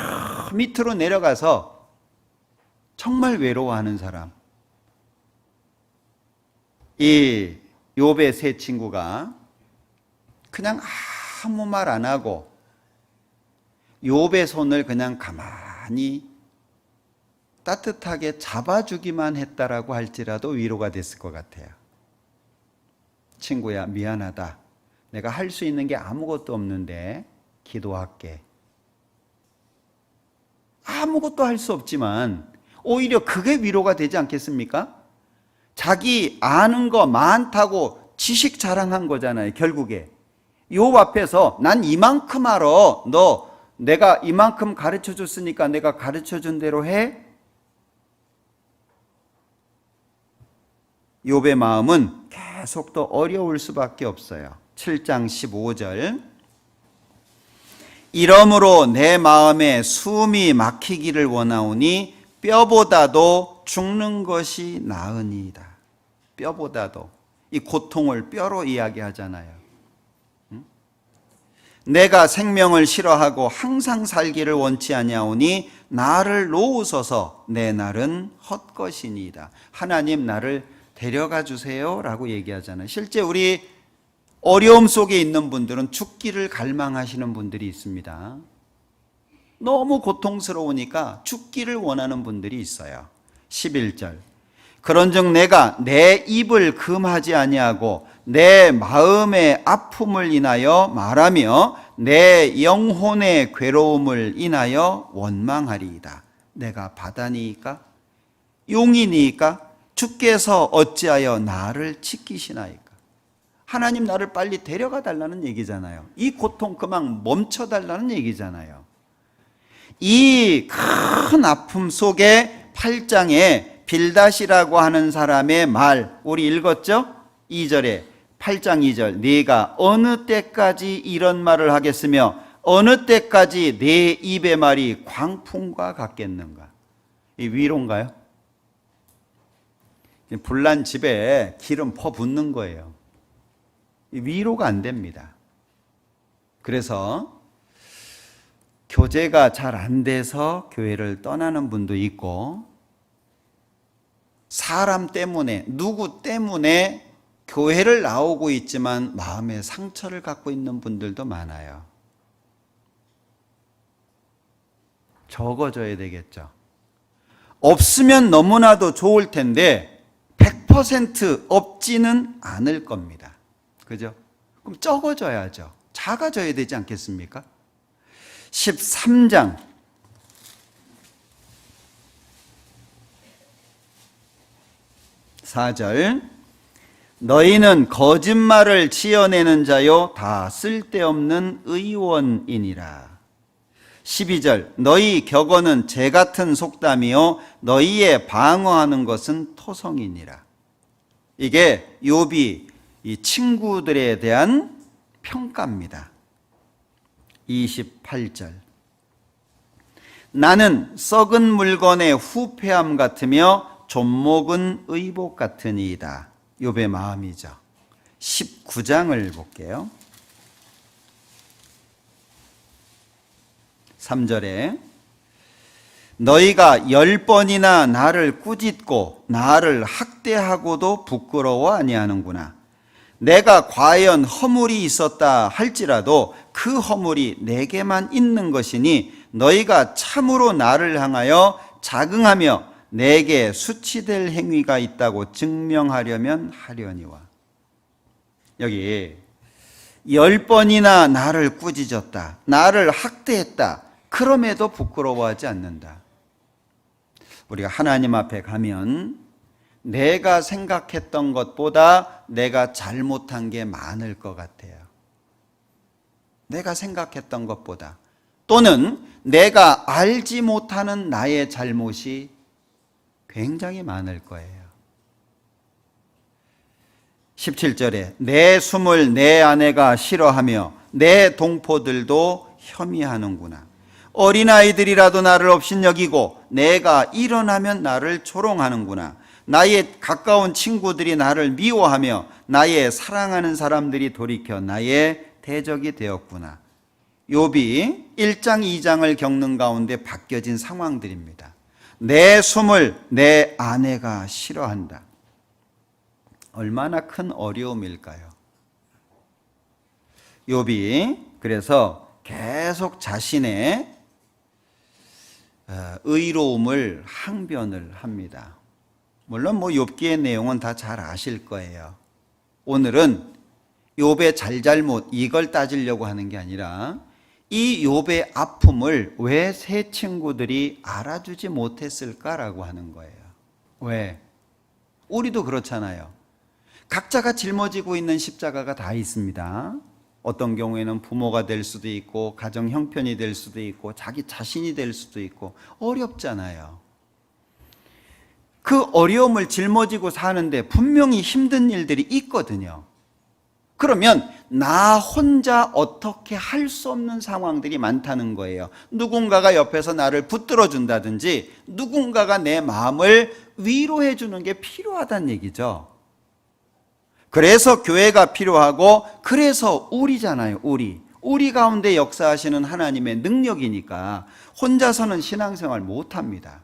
밑으로 내려가서 정말 외로워하는 사람. 이 욥의 세 친구가 그냥 아무 말 안 하고 욥의 손을 그냥 가만히 따뜻하게 잡아주기만 했다라고 할지라도 위로가 됐을 것 같아요. 친구야, 미안하다. 내가 할 수 있는 게 아무것도 없는데 기도할게. 아무것도 할 수 없지만 오히려 그게 위로가 되지 않겠습니까? 자기 아는 거 많다고 지식 자랑한 거잖아요. 결국에 욥 앞에서 난 이만큼 알아. 너 내가 이만큼 가르쳐 줬으니까 내가 가르쳐 준 대로 해. 욥의 마음은 계속 더 어려울 수밖에 없어요. 7장 15절. 이러므로 내 마음에 숨이 막히기를 원하오니 뼈보다도 죽는 것이 나으니이다. 뼈보다도. 이 고통을 뼈로 이야기하잖아요. 내가 생명을 싫어하고 항상 살기를 원치 아니하오니 나를 놓으소서. 내 날은 헛것이니이다. 하나님 나를 데려가 주세요 라고 얘기하잖아요. 실제 우리 어려움 속에 있는 분들은 죽기를 갈망하시는 분들이 있습니다. 너무 고통스러우니까 죽기를 원하는 분들이 있어요. 11절. 그런즉 내가 내 입을 금하지 아니하고 내 마음의 아픔을 인하여 말하며 내 영혼의 괴로움을 인하여 원망하리이다. 내가 바다니이까? 용이니이까? 주께서 어찌하여 나를 지키시나이까? 하나님 나를 빨리 데려가 달라는 얘기잖아요. 이 고통 그만 멈춰 달라는 얘기잖아요. 이 큰 아픔 속에 8장에 빌닷이라고 하는 사람의 말, 우리 읽었죠? 2절에 8장 2절. 네가 어느 때까지 이런 말을 하겠으며 어느 때까지 내 입의 말이 광풍과 같겠는가? 이 위로인가요? 불난 집에 기름 퍼붓는 거예요. 위로가 안 됩니다. 그래서 교제가 잘 안 돼서 교회를 떠나는 분도 있고, 사람 때문에, 누구 때문에 교회를 나오고 있지만 마음에 상처를 갖고 있는 분들도 많아요. 적어줘야 되겠죠. 없으면 너무나도 좋을 텐데 100% 없지는 않을 겁니다. 그죠? 그럼 적어줘야죠. 작아져야 되지 않겠습니까? 13장 4절. 너희는 거짓말을 지어내는 자요 다 쓸데없는 의원이니라. 12절 너희 격언은 재 같은 속담이요 너희의 방어하는 것은 토성이니라. 이게 욥이 이 친구들에 대한 평가입니다. 28절 나는 썩은 물건의 후패함 같으며 존목은 의복 같으니이다. 욥의 마음이죠. 19장을 볼게요. 3절에 너희가 10번이나 나를 꾸짖고 나를 학대하고도 부끄러워 아니하는구나. 내가 과연 허물이 있었다 할지라도 그 허물이 내게만 있는 것이니 너희가 참으로 나를 향하여 자긍하며 내게 수치될 행위가 있다고 증명하려면 하려니와. 여기 10번이나 나를 꾸짖었다, 나를 학대했다, 그럼에도 부끄러워하지 않는다. 우리가 하나님 앞에 가면 내가 생각했던 것보다 내가 잘못한 게 많을 것 같아요. 내가 생각했던 것보다, 또는 내가 알지 못하는 나의 잘못이 굉장히 많을 거예요. 17절에 내 숨을 내 아내가 싫어하며 내 동포들도 혐의하는구나. 어린아이들이라도 나를 업신여기고 내가 일어나면 나를 조롱하는구나. 나의 가까운 친구들이 나를 미워하며 나의 사랑하는 사람들이 돌이켜 나의 대적이 되었구나. 욥이 1장 2장을 겪는 가운데 바뀌어진 상황들입니다. 내 숨을 내 아내가 싫어한다. 얼마나 큰 어려움일까요? 욥이 그래서 계속 자신의 의로움을 항변을 합니다. 물론 욥기의 내용은 다 잘 아실 거예요. 오늘은 욥의 잘잘못 이걸 따지려고 하는 게 아니라 이 욥의 아픔을 왜 세 친구들이 알아주지 못했을까라고 하는 거예요. 왜? 우리도 그렇잖아요. 각자가 짊어지고 있는 십자가가 다 있습니다. 어떤 경우에는 부모가 될 수도 있고 가정 형편이 될 수도 있고 자기 자신이 될 수도 있고 어렵잖아요. 그 어려움을 짊어지고 사는데 분명히 힘든 일들이 있거든요. 그러면 나 혼자 어떻게 할 수 없는 상황들이 많다는 거예요. 누군가가 옆에서 나를 붙들어 준다든지 누군가가 내 마음을 위로해 주는 게 필요하다는 얘기죠. 그래서 교회가 필요하고 그래서 우리잖아요. 우리 가운데 역사하시는 하나님의 능력이니까 혼자서는 신앙생활 못합니다.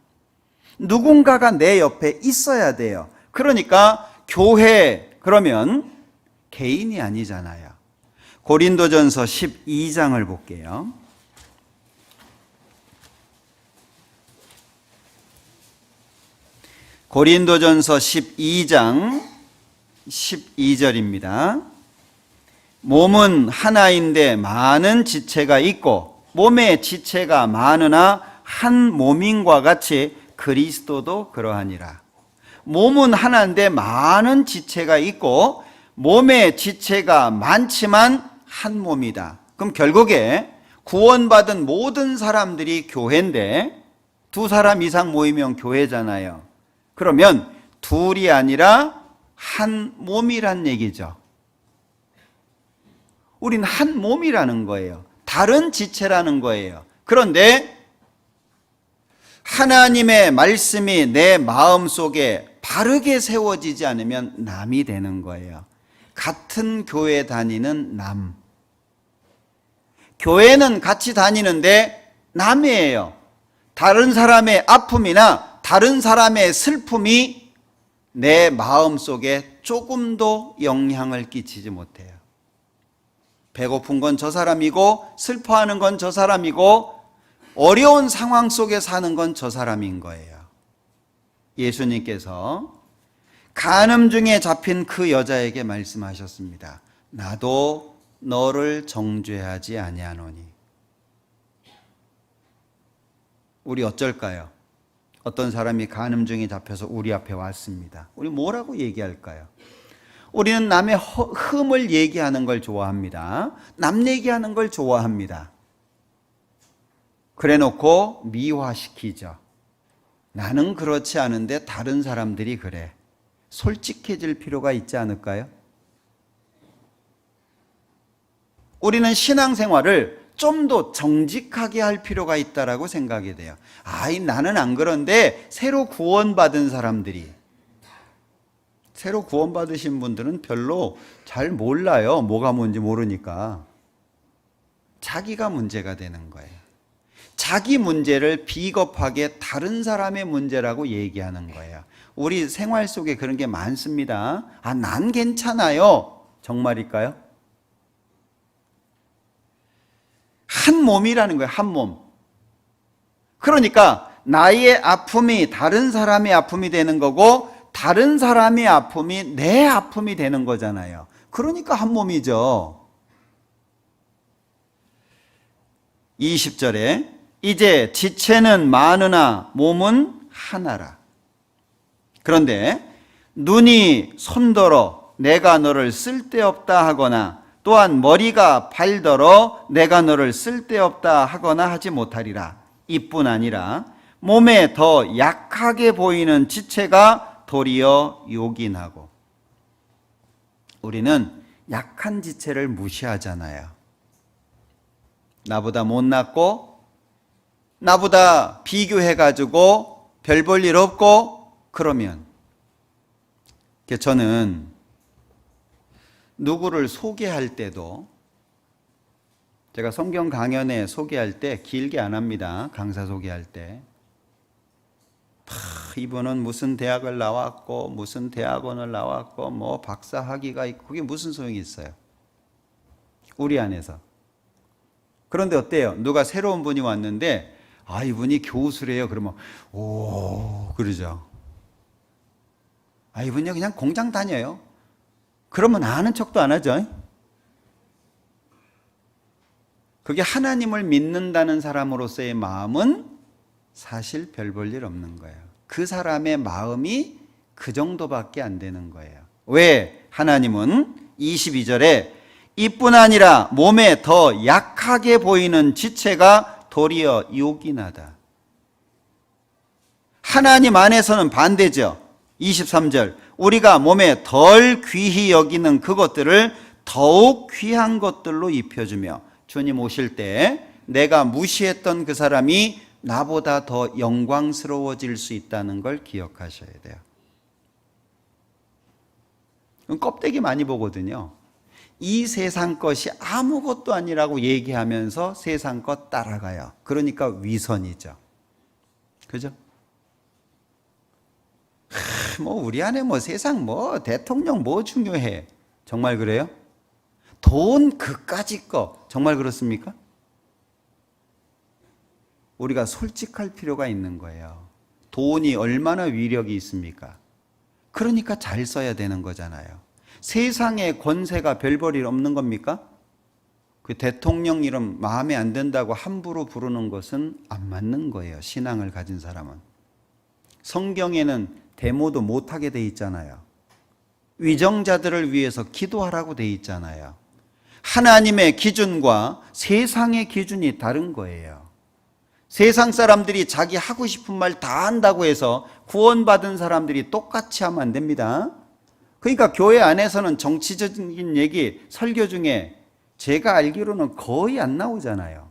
누군가가 내 옆에 있어야 돼요. 그러니까 교회 그러면 개인이 아니잖아요. 고린도전서 12장을 볼게요. 고린도전서 12장 12절입니다. 몸은 하나인데 많은 지체가 있고 몸에 지체가 많으나 한 몸인과 같이 그리스도도 그러하니라. 몸은 하나인데 많은 지체가 있고 몸에 지체가 많지만 한 몸이다. 그럼 결국에 구원받은 모든 사람들이 교회인데 두 사람 이상 모이면 교회잖아요. 그러면 둘이 아니라 한 몸이란 얘기죠. 우린 한 몸이라는 거예요. 다른 지체라는 거예요. 그런데 하나님의 말씀이 내 마음속에 바르게 세워지지 않으면 남이 되는 거예요. 같은 교회 다니는 남. 교회는 같이 다니는데 남이에요. 다른 사람의 아픔이나 다른 사람의 슬픔이 내 마음속에 조금도 영향을 끼치지 못해요. 배고픈 건 저 사람이고 슬퍼하는 건 저 사람이고 어려운 상황 속에 사는 건 저 사람인 거예요. 예수님께서 간음 중에 잡힌 그 여자에게 말씀하셨습니다. 나도 너를 정죄하지 아니하노니. 우리 어쩔까요? 어떤 사람이 간음 중에 잡혀서 우리 앞에 왔습니다. 우리 뭐라고 얘기할까요? 우리는 남의 흠을 얘기하는 걸 좋아합니다. 남 얘기하는 걸 좋아합니다. 그래 놓고 미화시키죠. 나는 그렇지 않은데 다른 사람들이 그래. 솔직해질 필요가 있지 않을까요? 우리는 신앙생활을 좀 더 정직하게 할 필요가 있다고 생각이 돼요. 나는 안 그런데 새로 구원받은 사람들이, 새로 구원받으신 분들은 별로 잘 몰라요. 뭐가 뭔지 모르니까. 자기가 문제가 되는 거예요. 자기 문제를 비겁하게 다른 사람의 문제라고 얘기하는 거예요. 우리 생활 속에 그런 게 많습니다. 난 괜찮아요. 정말일까요? 한 몸이라는 거예요. 한 몸. 그러니까 나의 아픔이 다른 사람의 아픔이 되는 거고 다른 사람의 아픔이 내 아픔이 되는 거잖아요. 그러니까 한 몸이죠. 20절에 이제 지체는 많으나 몸은 하나라. 그런데 눈이 손더러 내가 너를 쓸데없다 하거나 또한 머리가 발더러 내가 너를 쓸데없다 하거나 하지 못하리라. 이뿐 아니라 몸에 더 약하게 보이는 지체가 도리어 요긴하고. 우리는 약한 지체를 무시하잖아요. 나보다 못났고 나보다 비교해가지고 별 볼 일 없고 그러면 저는 누구를 소개할 때도 제가 성경 강연에 소개할 때 길게 안 합니다. 강사 소개할 때 이분은 무슨 대학을 나왔고 무슨 대학원을 나왔고 뭐 박사 학위가 있고 그게 무슨 소용이 있어요. 우리 안에서. 그런데 어때요? 누가 새로운 분이 왔는데 이분이 교수래요. 그러면 오 그러죠. 이분이 그냥 공장 다녀요. 그러면 아는 척도 안 하죠. 그게 하나님을 믿는다는 사람으로서의 마음은 사실 별 볼 일 없는 거예요. 그 사람의 마음이 그 정도밖에 안 되는 거예요. 왜? 하나님은 22절에 이뿐 아니라 몸에 더 약하게 보이는 지체가 도리어 요긴하다. 하나님 안에서는 반대죠. 23절 우리가 몸에 덜 귀히 여기는 그것들을 더욱 귀한 것들로 입혀주며 주님 오실 때 내가 무시했던 그 사람이 나보다 더 영광스러워질 수 있다는 걸 기억하셔야 돼요. 껍데기 많이 보거든요. 이 세상 것이 아무것도 아니라고 얘기하면서 세상 것 따라가요. 그러니까 위선이죠. 그죠? 우리 안에 세상 대통령 중요해. 정말 그래요? 돈 그까짓 거 정말 그렇습니까? 우리가 솔직할 필요가 있는 거예요. 돈이 얼마나 위력이 있습니까? 그러니까 잘 써야 되는 거잖아요. 세상의 권세가 별 볼 일 없는 겁니까? 그 대통령 이름 마음에 안 든다고 함부로 부르는 것은 안 맞는 거예요. 신앙을 가진 사람은. 성경에는 데모도 못하게 돼 있잖아요. 위정자들을 위해서 기도하라고 돼 있잖아요. 하나님의 기준과 세상의 기준이 다른 거예요. 세상 사람들이 자기 하고 싶은 말 다 한다고 해서 구원받은 사람들이 똑같이 하면 안 됩니다. 그러니까 교회 안에서는 정치적인 얘기, 설교 중에 제가 알기로는 거의 안 나오잖아요.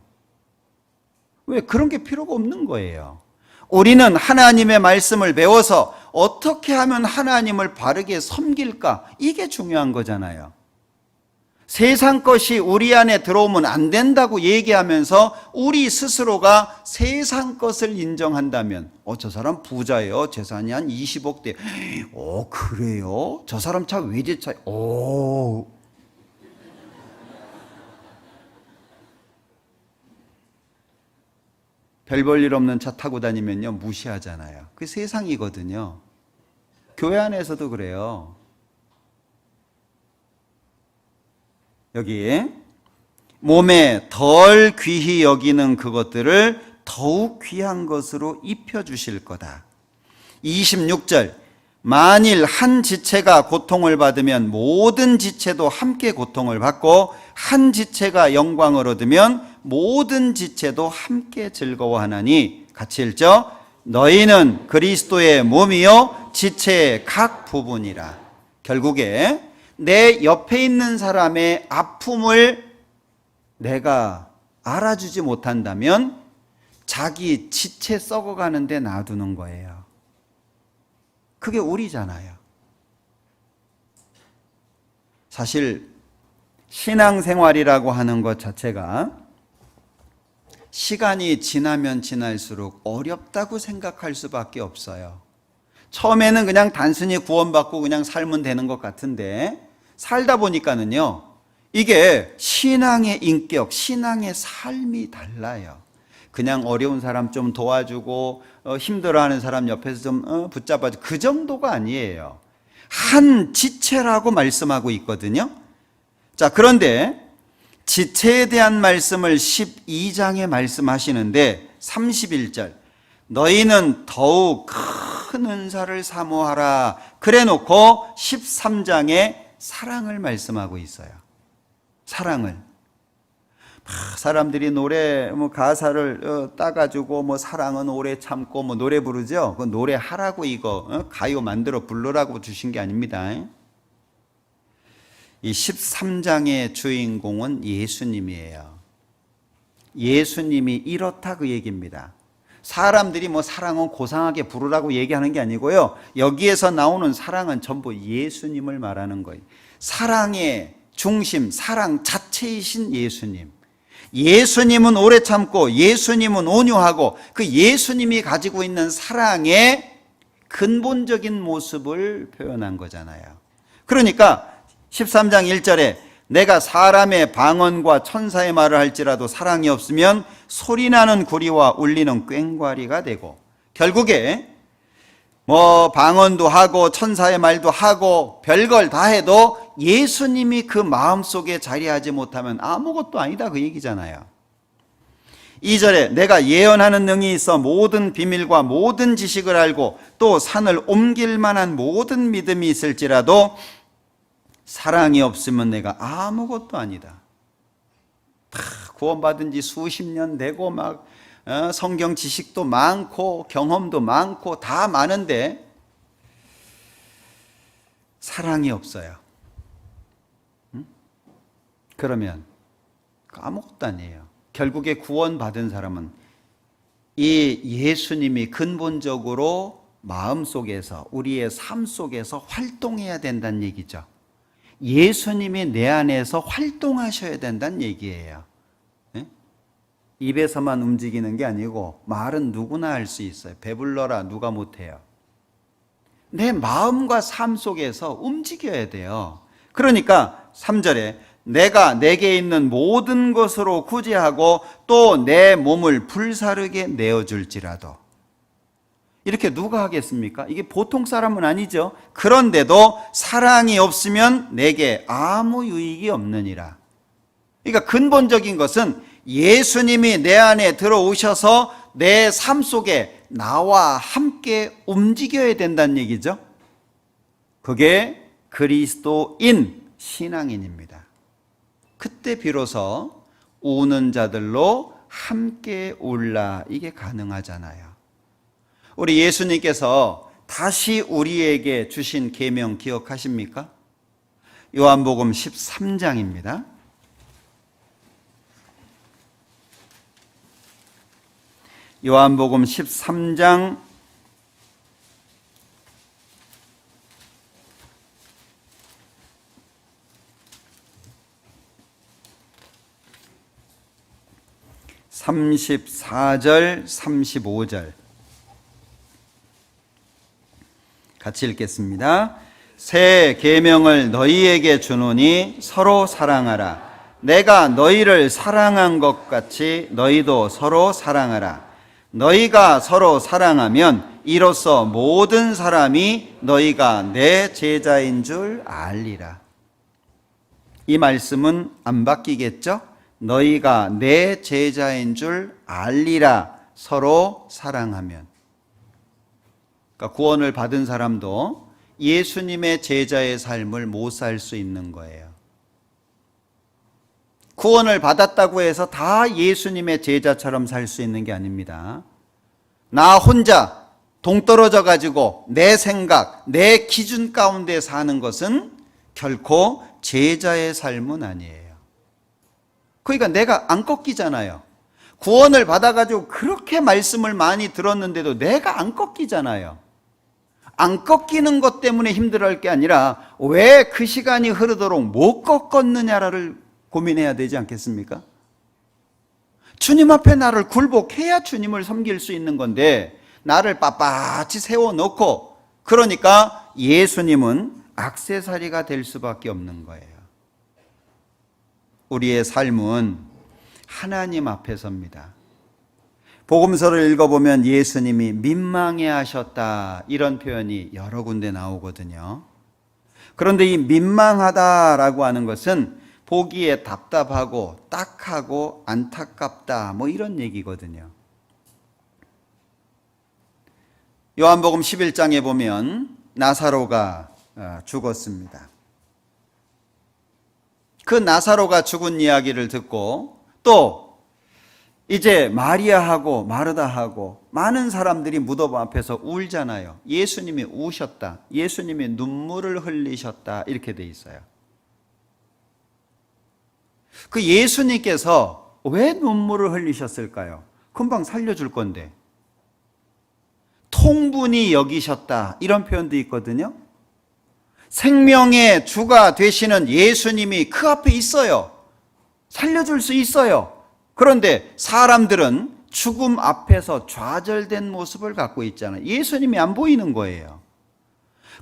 왜? 그런 게 필요가 없는 거예요. 우리는 하나님의 말씀을 배워서 어떻게 하면 하나님을 바르게 섬길까? 이게 중요한 거잖아요. 세상 것이 우리 안에 들어오면 안 된다고 얘기하면서 우리 스스로가 세상 것을 인정한다면 저 사람 부자예요. 재산이 한 20억대. 그래요? 저 사람 차 외제차. 별 볼 일 없는 차 타고 다니면요 무시하잖아요. 그게 세상이거든요. 교회 안에서도 그래요. 여기 몸에 덜 귀히 여기는 그것들을 더욱 귀한 것으로 입혀주실 거다. 26절 만일 한 지체가 고통을 받으면 모든 지체도 함께 고통을 받고 한 지체가 영광을 얻으면 모든 지체도 함께 즐거워하나니 같이 읽죠. 너희는 그리스도의 몸이요 지체의 각 부분이라. 결국에 내 옆에 있는 사람의 아픔을 내가 알아주지 못한다면 자기 지체 썩어가는데 놔두는 거예요. 그게 우리잖아요. 사실 신앙생활이라고 하는 것 자체가 시간이 지나면 지날수록 어렵다고 생각할 수밖에 없어요. 처음에는 그냥 단순히 구원받고 그냥 살면 되는 것 같은데 살다 보니까는요, 이게 신앙의 인격, 신앙의 삶이 달라요. 그냥 어려운 사람 좀 도와주고 힘들어하는 사람 옆에서 좀 붙잡아주고 그 정도가 아니에요. 한 지체라고 말씀하고 있거든요. 자, 그런데 지체에 대한 말씀을 12장에 말씀하시는데 31절 너희는 더욱 큰 은사를 사모하라 그래 놓고 13장에 사랑을 말씀하고 있어요. 사랑을. 사람들이 노래 가사를 따가지고 사랑은 오래 참고 노래 부르죠. 그 노래 하라고 이거 가요 만들어 부르라고 주신 게 아닙니다. 이 13장의 주인공은 예수님이에요. 예수님이 이렇다 그 얘기입니다. 사람들이 사랑은 고상하게 부르라고 얘기하는 게 아니고요. 여기에서 나오는 사랑은 전부 예수님을 말하는 거예요. 사랑의 중심, 사랑 자체이신 예수님. 예수님은 오래 참고 예수님은 온유하고 그 예수님이 가지고 있는 사랑의 근본적인 모습을 표현한 거잖아요. 그러니까 13장 1절에 내가 사람의 방언과 천사의 말을 할지라도 사랑이 없으면 소리나는 구리와 울리는 꽹과리가 되고, 결국에 방언도 하고 천사의 말도 하고 별걸 다 해도 예수님이 그 마음속에 자리하지 못하면 아무것도 아니다 그 얘기잖아요. 2절에 내가 예언하는 능이 있어 모든 비밀과 모든 지식을 알고 또 산을 옮길 만한 모든 믿음이 있을지라도 사랑이 없으면 내가 아무것도 아니다. 구원받은 지 수십 년 되고 성경 지식도 많고 경험도 많고 다 많은데 사랑이 없어요. 그러면 아무것도 아니에요. 결국에 구원받은 사람은 이 예수님이 근본적으로 마음속에서 우리의 삶 속에서 활동해야 된다는 얘기죠. 예수님이 내 안에서 활동하셔야 된다는 얘기예요. 입에서만 움직이는 게 아니고 말은 누구나 할 수 있어요. 배불러라 누가 못해요. 내 마음과 삶 속에서 움직여야 돼요. 그러니까 3절에 내가 내게 있는 모든 것으로 구제하고 또 내 몸을 불사르게 내어줄지라도. 이렇게 누가 하겠습니까? 이게 보통 사람은 아니죠. 그런데도 사랑이 없으면 내게 아무 유익이 없느니라. 그러니까 근본적인 것은 예수님이 내 안에 들어오셔서 내 삶 속에 나와 함께 움직여야 된다는 얘기죠. 그게 그리스도인 신앙인입니다. 그때 비로소 우는 자들로 함께 울라 이게 가능하잖아요. 우리 예수님께서 다시 우리에게 주신 계명 기억하십니까? 요한복음 13장입니다. 요한복음 13장 34절 35절 같이 읽겠습니다. 새 계명을 너희에게 주노니 서로 사랑하라. 내가 너희를 사랑한 것 같이 너희도 서로 사랑하라. 너희가 서로 사랑하면 이로써 모든 사람이 너희가 내 제자인 줄 알리라. 이 말씀은 안 바뀌겠죠? 너희가 내 제자인 줄 알리라. 서로 사랑하면. 그러니까 구원을 받은 사람도 예수님의 제자의 삶을 못 살 수 있는 거예요. 구원을 받았다고 해서 다 예수님의 제자처럼 살 수 있는 게 아닙니다. 나 혼자 동떨어져 가지고 내 생각, 내 기준 가운데 사는 것은 결코 제자의 삶은 아니에요. 그러니까 내가 안 꺾이잖아요. 구원을 받아가지고 그렇게 말씀을 많이 들었는데도 내가 안 꺾이잖아요. 안 꺾이는 것 때문에 힘들어할 게 아니라 왜 그 시간이 흐르도록 못 꺾었느냐를 고민해야 되지 않겠습니까? 주님 앞에 나를 굴복해야 주님을 섬길 수 있는 건데 나를 빳빳이 세워놓고 그러니까 예수님은 액세서리가 될 수밖에 없는 거예요. 우리의 삶은 하나님 앞에서입니다. 복음서를 읽어보면 예수님이 민망해 하셨다 이런 표현이 여러 군데 나오거든요. 그런데 이 민망하다라고 하는 것은 보기에 답답하고 딱하고 안타깝다 뭐 이런 얘기거든요. 요한복음 11장에 보면 나사로가 죽었습니다. 그 나사로가 죽은 이야기를 듣고 또 이제 마리아하고 마르다하고 많은 사람들이 무덤 앞에서 울잖아요. 예수님이 우셨다. 예수님이 눈물을 흘리셨다. 이렇게 돼 있어요. 그 예수님께서 왜 눈물을 흘리셨을까요? 금방 살려줄 건데. 통분히 여기셨다. 이런 표현도 있거든요. 생명의 주가 되시는 예수님이 그 앞에 있어요. 살려줄 수 있어요. 그런데 사람들은 죽음 앞에서 좌절된 모습을 갖고 있잖아요. 예수님이 안 보이는 거예요.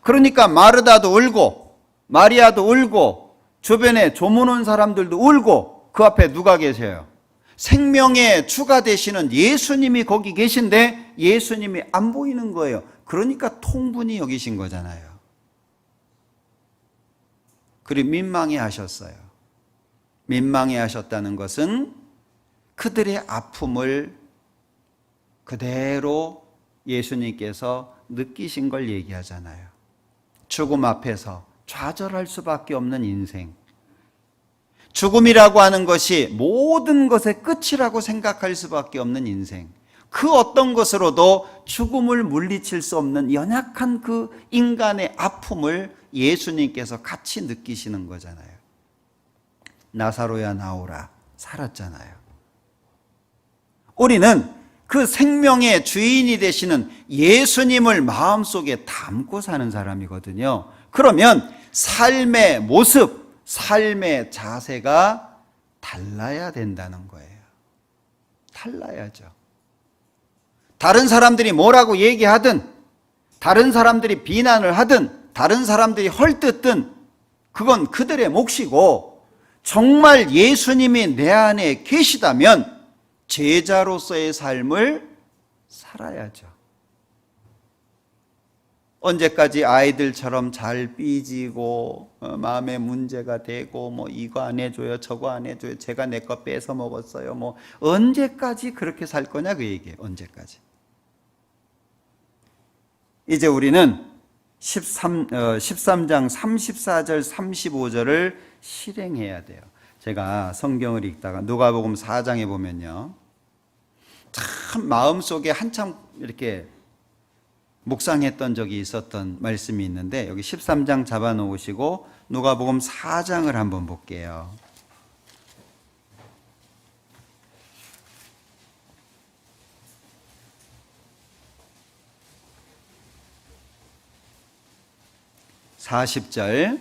그러니까 마르다도 울고 마리아도 울고 주변에 조문 온 사람들도 울고 그 앞에 누가 계세요? 생명의 주가 되시는 예수님이 거기 계신데 예수님이 안 보이는 거예요. 그러니까 통분히 여기신 거잖아요. 그리고 민망해 하셨어요. 민망해 하셨다는 것은 그들의 아픔을 그대로 예수님께서 느끼신 걸 얘기하잖아요. 죽음 앞에서 좌절할 수밖에 없는 인생. 죽음이라고 하는 것이 모든 것의 끝이라고 생각할 수밖에 없는 인생. 그 어떤 것으로도 죽음을 물리칠 수 없는 연약한 그 인간의 아픔을 예수님께서 같이 느끼시는 거잖아요. 나사로야 나오라 살았잖아요. 우리는 그 생명의 주인이 되시는 예수님을 마음속에 담고 사는 사람이거든요. 그러면 삶의 모습, 삶의 자세가 달라야 된다는 거예요. 달라야죠. 다른 사람들이 뭐라고 얘기하든, 다른 사람들이 비난을 하든, 다른 사람들이 헐뜯든 그건 그들의 몫이고 정말 예수님이 내 안에 계시다면 제자로서의 삶을 살아야죠. 언제까지 아이들처럼 잘 삐지고 마음에 문제가 되고 뭐 이거 안 해줘요 저거 안 해줘요 제가 내 거 뺏어 먹었어요 뭐 언제까지 그렇게 살 거냐 그 얘기예요. 언제까지. 이제 우리는 13장 34절 35절을 실행해야 돼요. 제가 성경을 읽다가 누가복음 4장에 보면요 참 마음속에 한참 이렇게 묵상했던 적이 있었던 말씀이 있는데 여기 13장 잡아놓으시고 누가복음 4장을 한번 볼게요. (40절)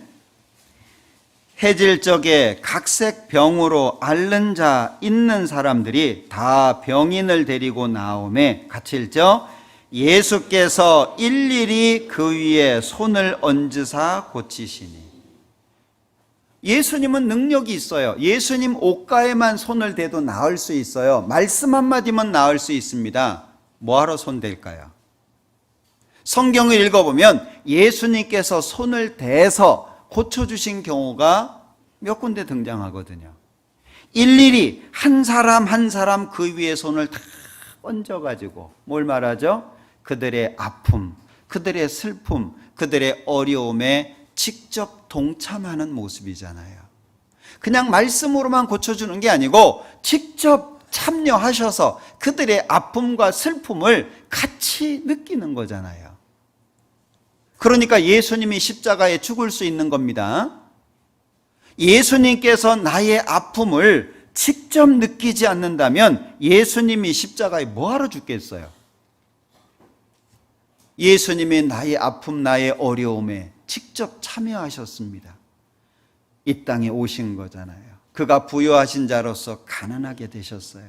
해질 적에 각색 병으로 앓는 자 있는 사람들이 다 병인을 데리고 나오매 같이 읽죠. 예수께서 일일이 그 위에 손을 얹으사 고치시니. 예수님은 능력이 있어요. 예수님 옷가에만 손을 대도 나을 수 있어요. 말씀 한마디면 나을 수 있습니다. 뭐하러 손 댈까요? 성경을 읽어보면 예수님께서 손을 대서 고쳐주신 경우가 몇 군데 등장하거든요. 일일이 한 사람 한 사람 그 위에 손을 다 얹어가지고 뭘 말하죠? 그들의 아픔, 그들의 슬픔, 그들의 어려움에 직접 동참하는 모습이잖아요. 그냥 말씀으로만 고쳐주는 게 아니고 직접 참여하셔서 그들의 아픔과 슬픔을 같이 느끼는 거잖아요. 그러니까 예수님이 십자가에 죽을 수 있는 겁니다. 예수님께서 나의 아픔을 직접 느끼지 않는다면 예수님이 십자가에 뭐하러 죽겠어요? 예수님이 나의 아픔, 나의 어려움에 직접 참여하셨습니다. 이 땅에 오신 거잖아요. 그가 부요하신 자로서 가난하게 되셨어요.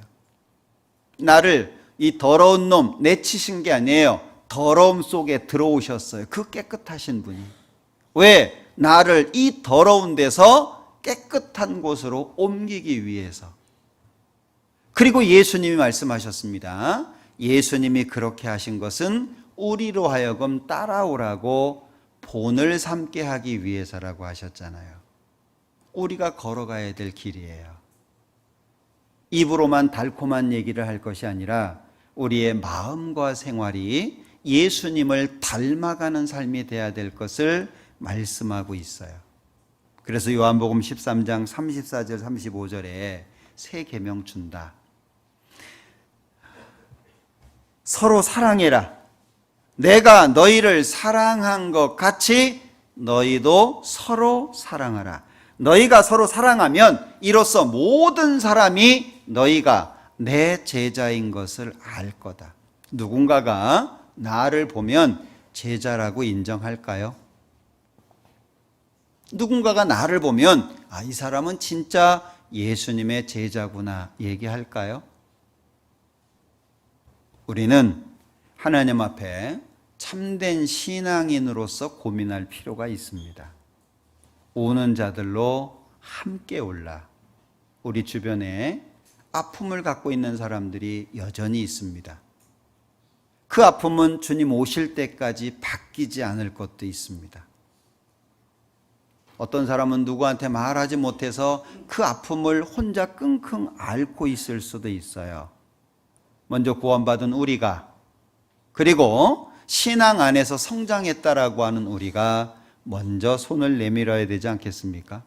나를 이 더러운 놈 내치신 게 아니에요. 더러움 속에 들어오셨어요. 그 깨끗하신 분이. 왜? 나를 이 더러운 데서 깨끗한 곳으로 옮기기 위해서. 그리고 예수님이 말씀하셨습니다. 예수님이 그렇게 하신 것은 우리로 하여금 따라오라고 본을 삼게 하기 위해서라고 하셨잖아요. 우리가 걸어가야 될 길이에요. 입으로만 달콤한 얘기를 할 것이 아니라 우리의 마음과 생활이 예수님을 닮아가는 삶이 돼야 될 것을 말씀하고 있어요. 그래서 요한복음 13장 34절 35절에 새 계명 준다. 서로 사랑해라. 내가 너희를 사랑한 것 같이 너희도 서로 사랑하라. 너희가 서로 사랑하면 이로써 모든 사람이 너희가 내 제자인 것을 알 거다. 누군가가 나를 보면 제자라고 인정할까요? 누군가가 나를 보면 이 사람은 진짜 예수님의 제자구나 얘기할까요? 우리는 하나님 앞에 참된 신앙인으로서 고민할 필요가 있습니다. 오는 자들로 함께 올라. 우리 주변에 아픔을 갖고 있는 사람들이 여전히 있습니다. 그 아픔은 주님 오실 때까지 바뀌지 않을 것도 있습니다. 어떤 사람은 누구한테 말하지 못해서 그 아픔을 혼자 끙끙 앓고 있을 수도 있어요. 먼저 구원받은 우리가, 그리고 신앙 안에서 성장했다라고 하는 우리가 먼저 손을 내밀어야 되지 않겠습니까?